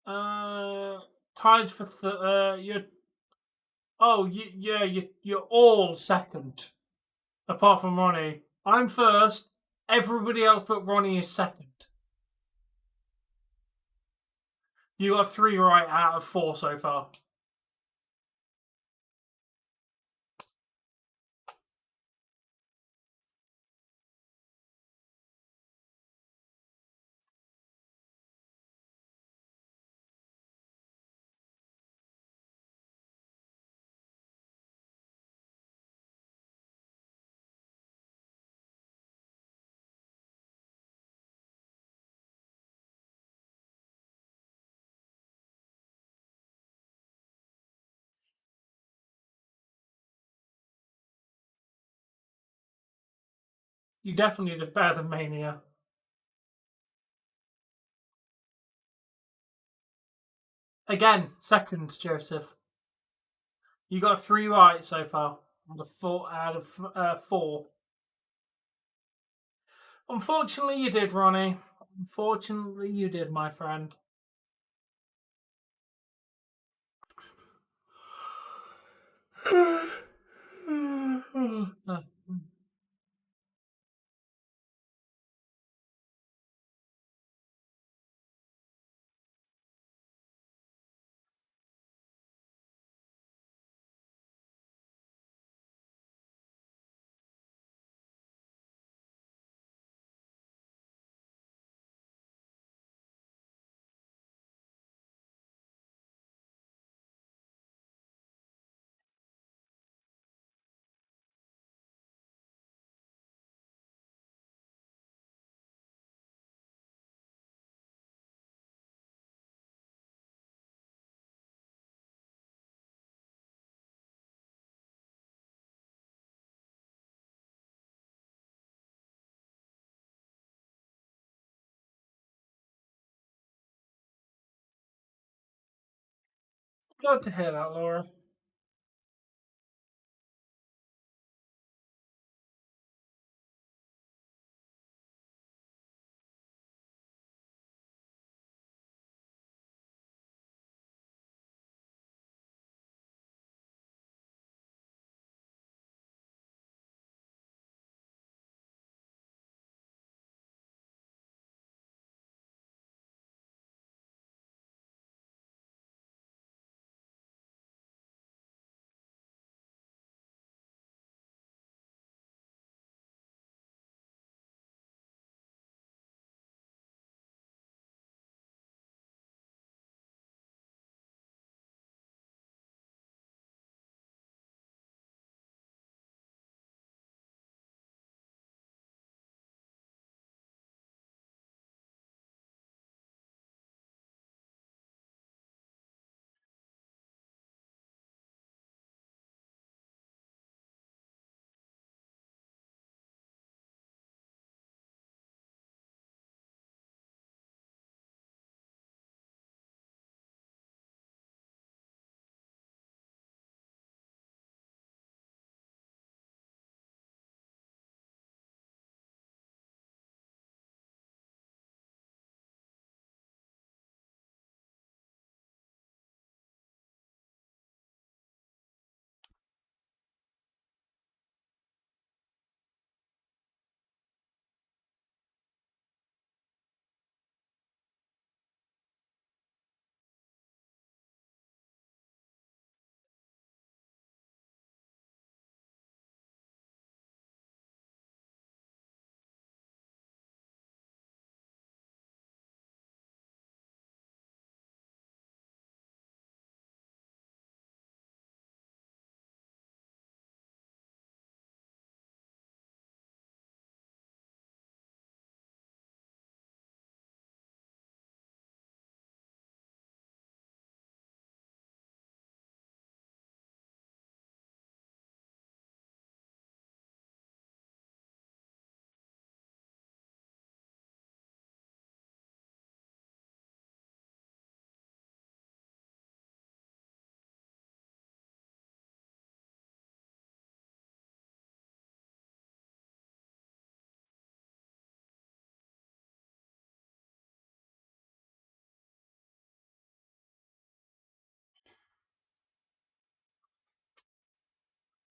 Tied for you're. Oh, you're all second, apart from Ronnie. I'm first. Everybody else but Ronnie is second. You got 3 right out of 4 so far. You definitely did better than Mania. Again, second, Joseph. You got 3 right so far. Out of 4. Unfortunately, you did, Ronnie. Unfortunately, you did, my friend. Glad to hear that, Laura.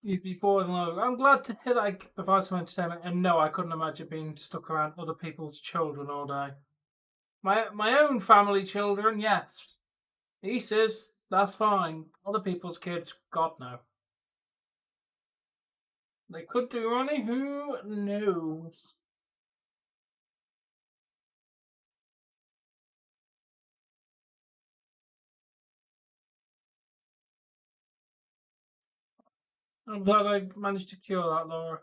You'd be bored and low. I'm glad to hear that I could provide some entertainment. And no, I couldn't imagine being stuck around other people's children all day. My own family children, yes. He says that's fine. Other people's kids, God no. They could do, Ronnie. Who knows? I'm glad I managed to cure that, Laura.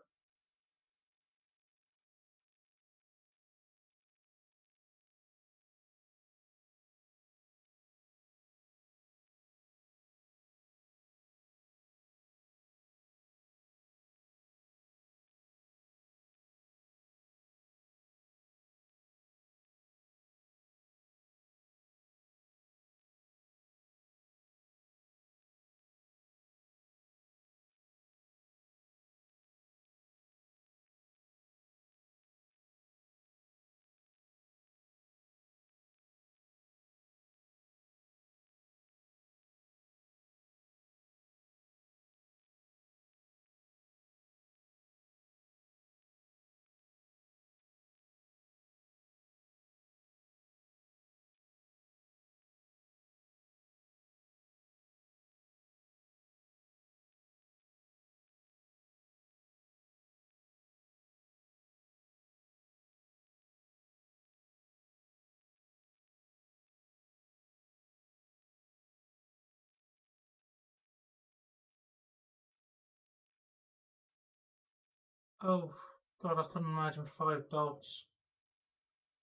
Oh, God, I couldn't imagine 5 dogs.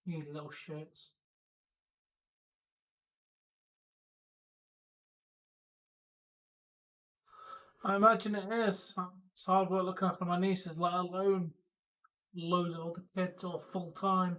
You little shits. I imagine it is. It's hard work looking after my nieces, let alone loads of other kids or full time.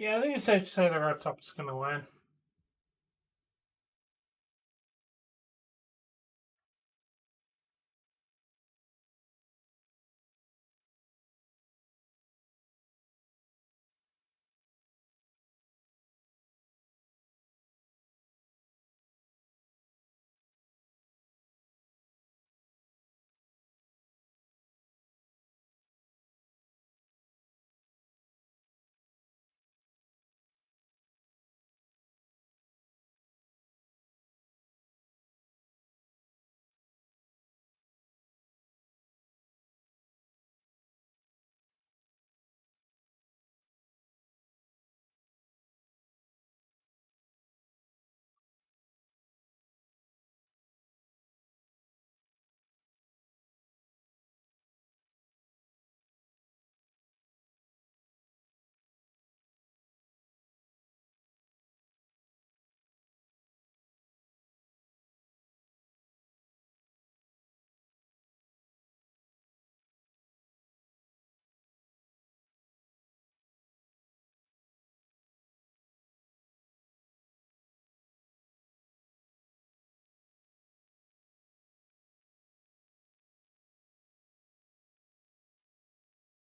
Yeah, I think it's safe to say the Red Sox are going to win.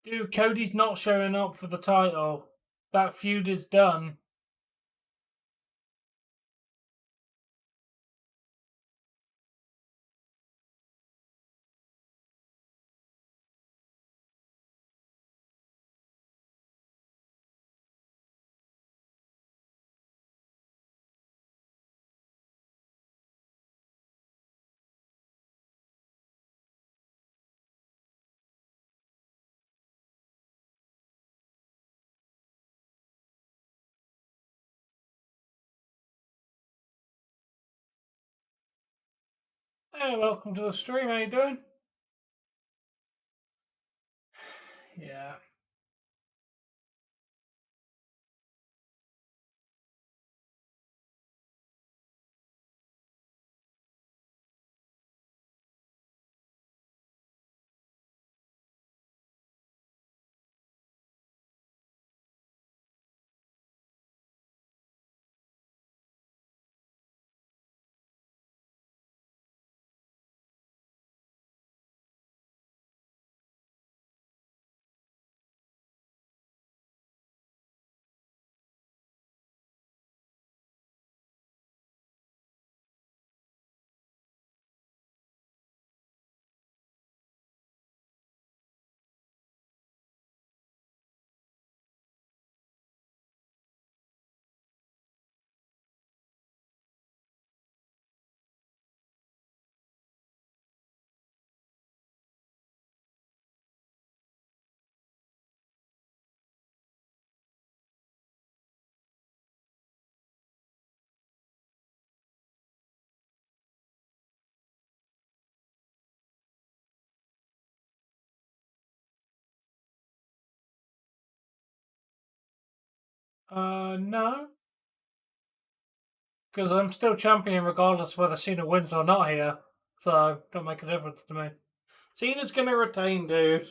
Dude, Cody's not showing up for the title. That feud is done. Hey, welcome to the stream. How you doing? Yeah. No. Because I'm still champion regardless of whether Cena wins or not here. So, don't make a difference to me. Cena's going to retain, dude.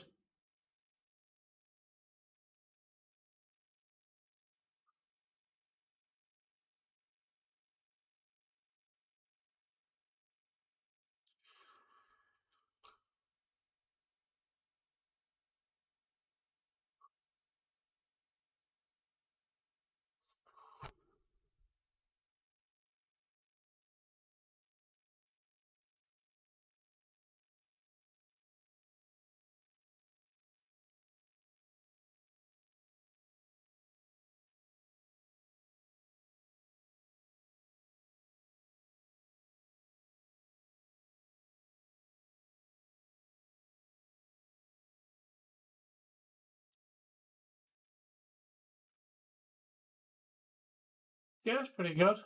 Yeah, it's pretty good.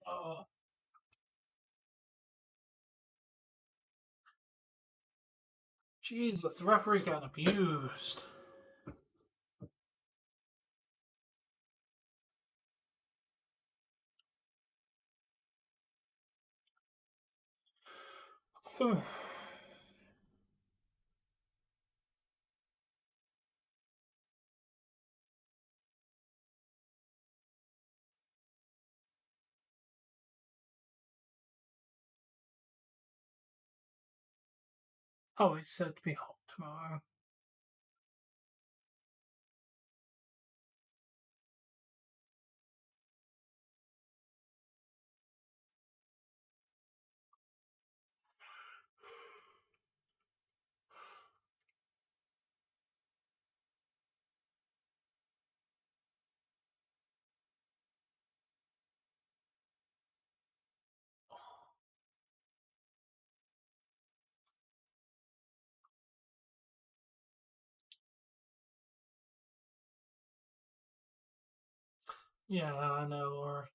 Oh, Jesus, the referee's getting abused. Oh, it's said to be hot tomorrow. Yeah, I know, Laura.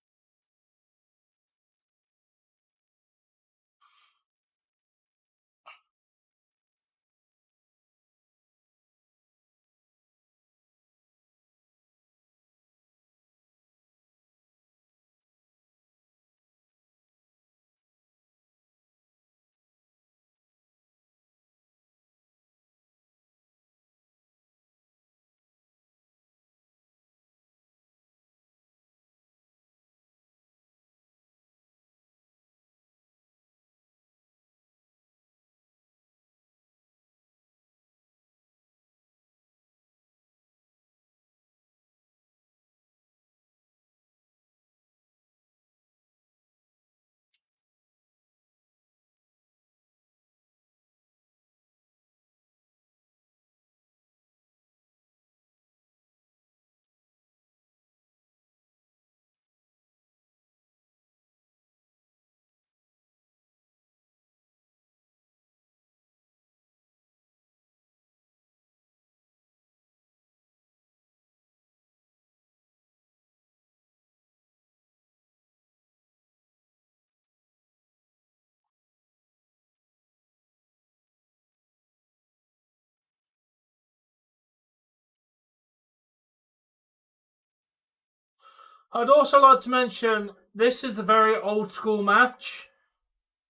I'd also like to mention this is a very old school match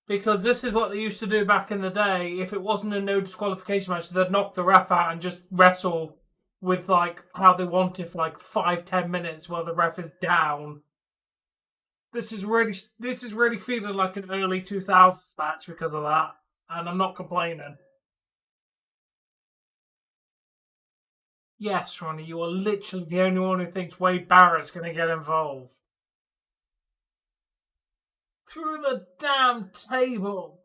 because this is what they used to do back in the day. If it wasn't a no disqualification match, they'd knock the ref out and just wrestle with like how they wanted for like 5-10 minutes while the ref is down. This is really feeling like an early 2000s match because of that, and I'm not complaining. Yes, Ronnie, you are literally the only one who thinks Wade Barrett's going to get involved. Through the damn table.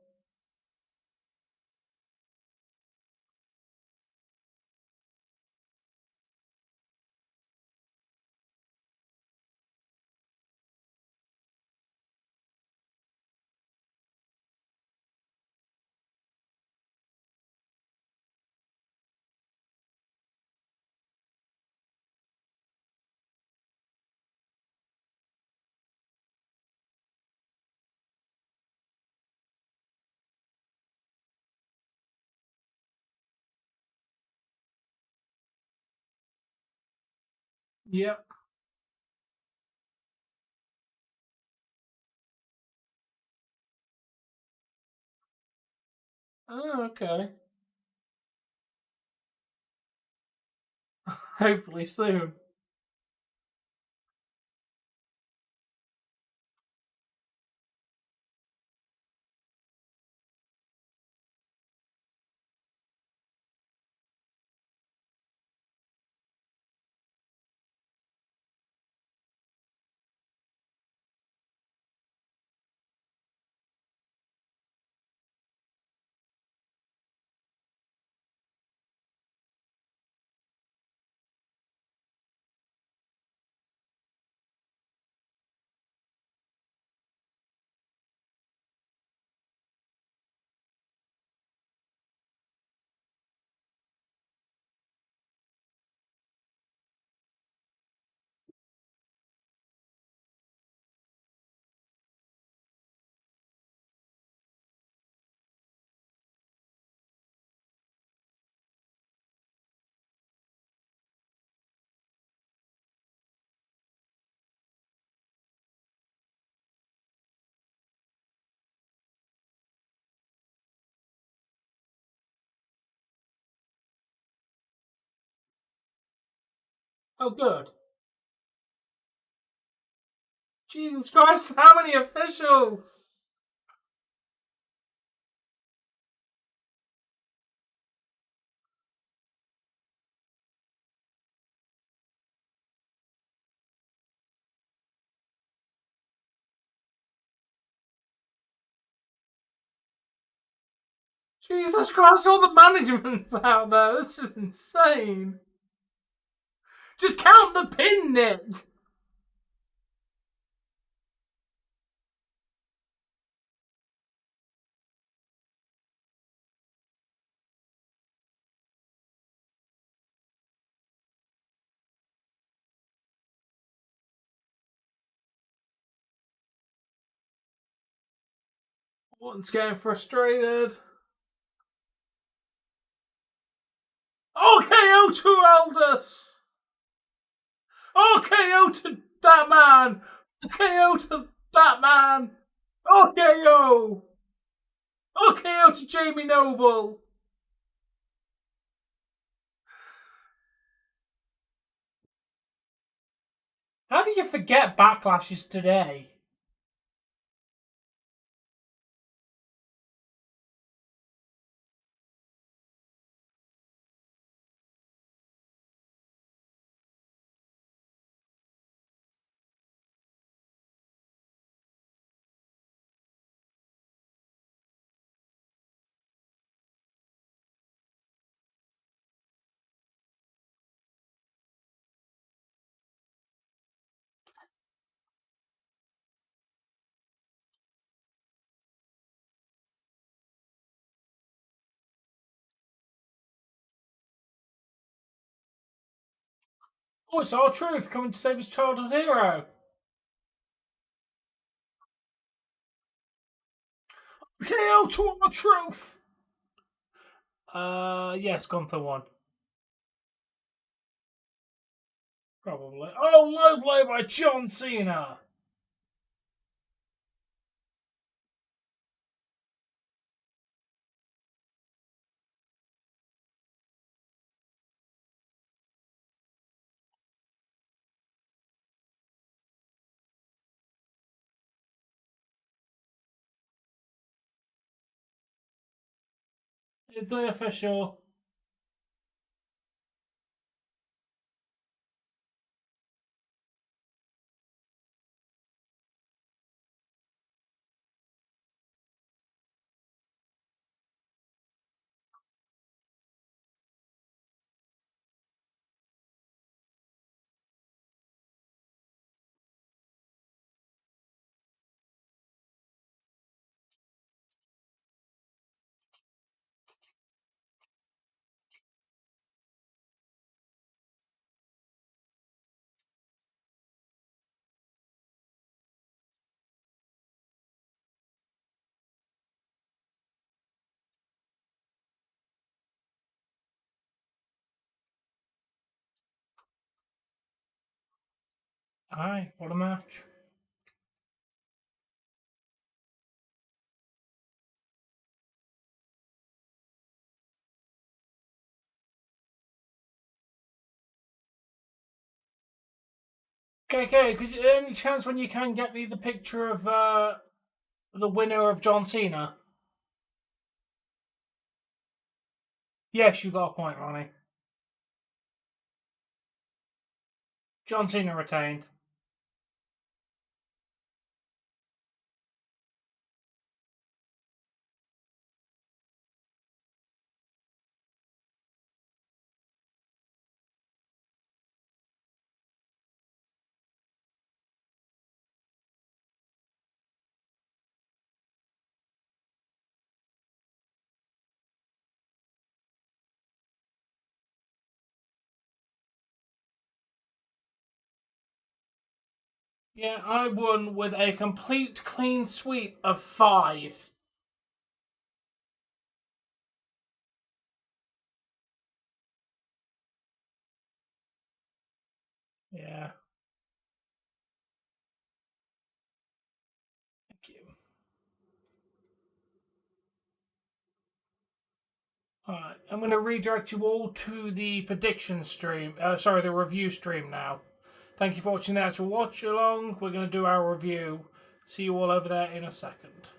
Yep. Oh, okay. Hopefully soon. Oh, good. Jesus Christ, how many officials? Jesus Christ, all the management's out there. This is insane. Just count the pin, Nick. Orton's getting frustrated. RKO to Aldous. RKO to that man. RKO to that man. RKO. RKO to Jamie Noble. How do you forget Backlash is today? Oh, it's R-Truth coming to save his childhood hero. KO to R-Truth. Yes, gone for one. Probably. Oh, low blow by John Cena. It's the official. Okay, what a match. Okay, could you, any chance when you can get me the picture of the winner of John Cena? Yes, you got a point, Ronnie. John Cena retained. Yeah, I won with a complete clean sweep of 5. Yeah. Thank you. Alright, I'm going to redirect you all to the prediction stream. The review stream now. Thank you for watching the actual watch along. We're going to do our review. See you all over there in a second.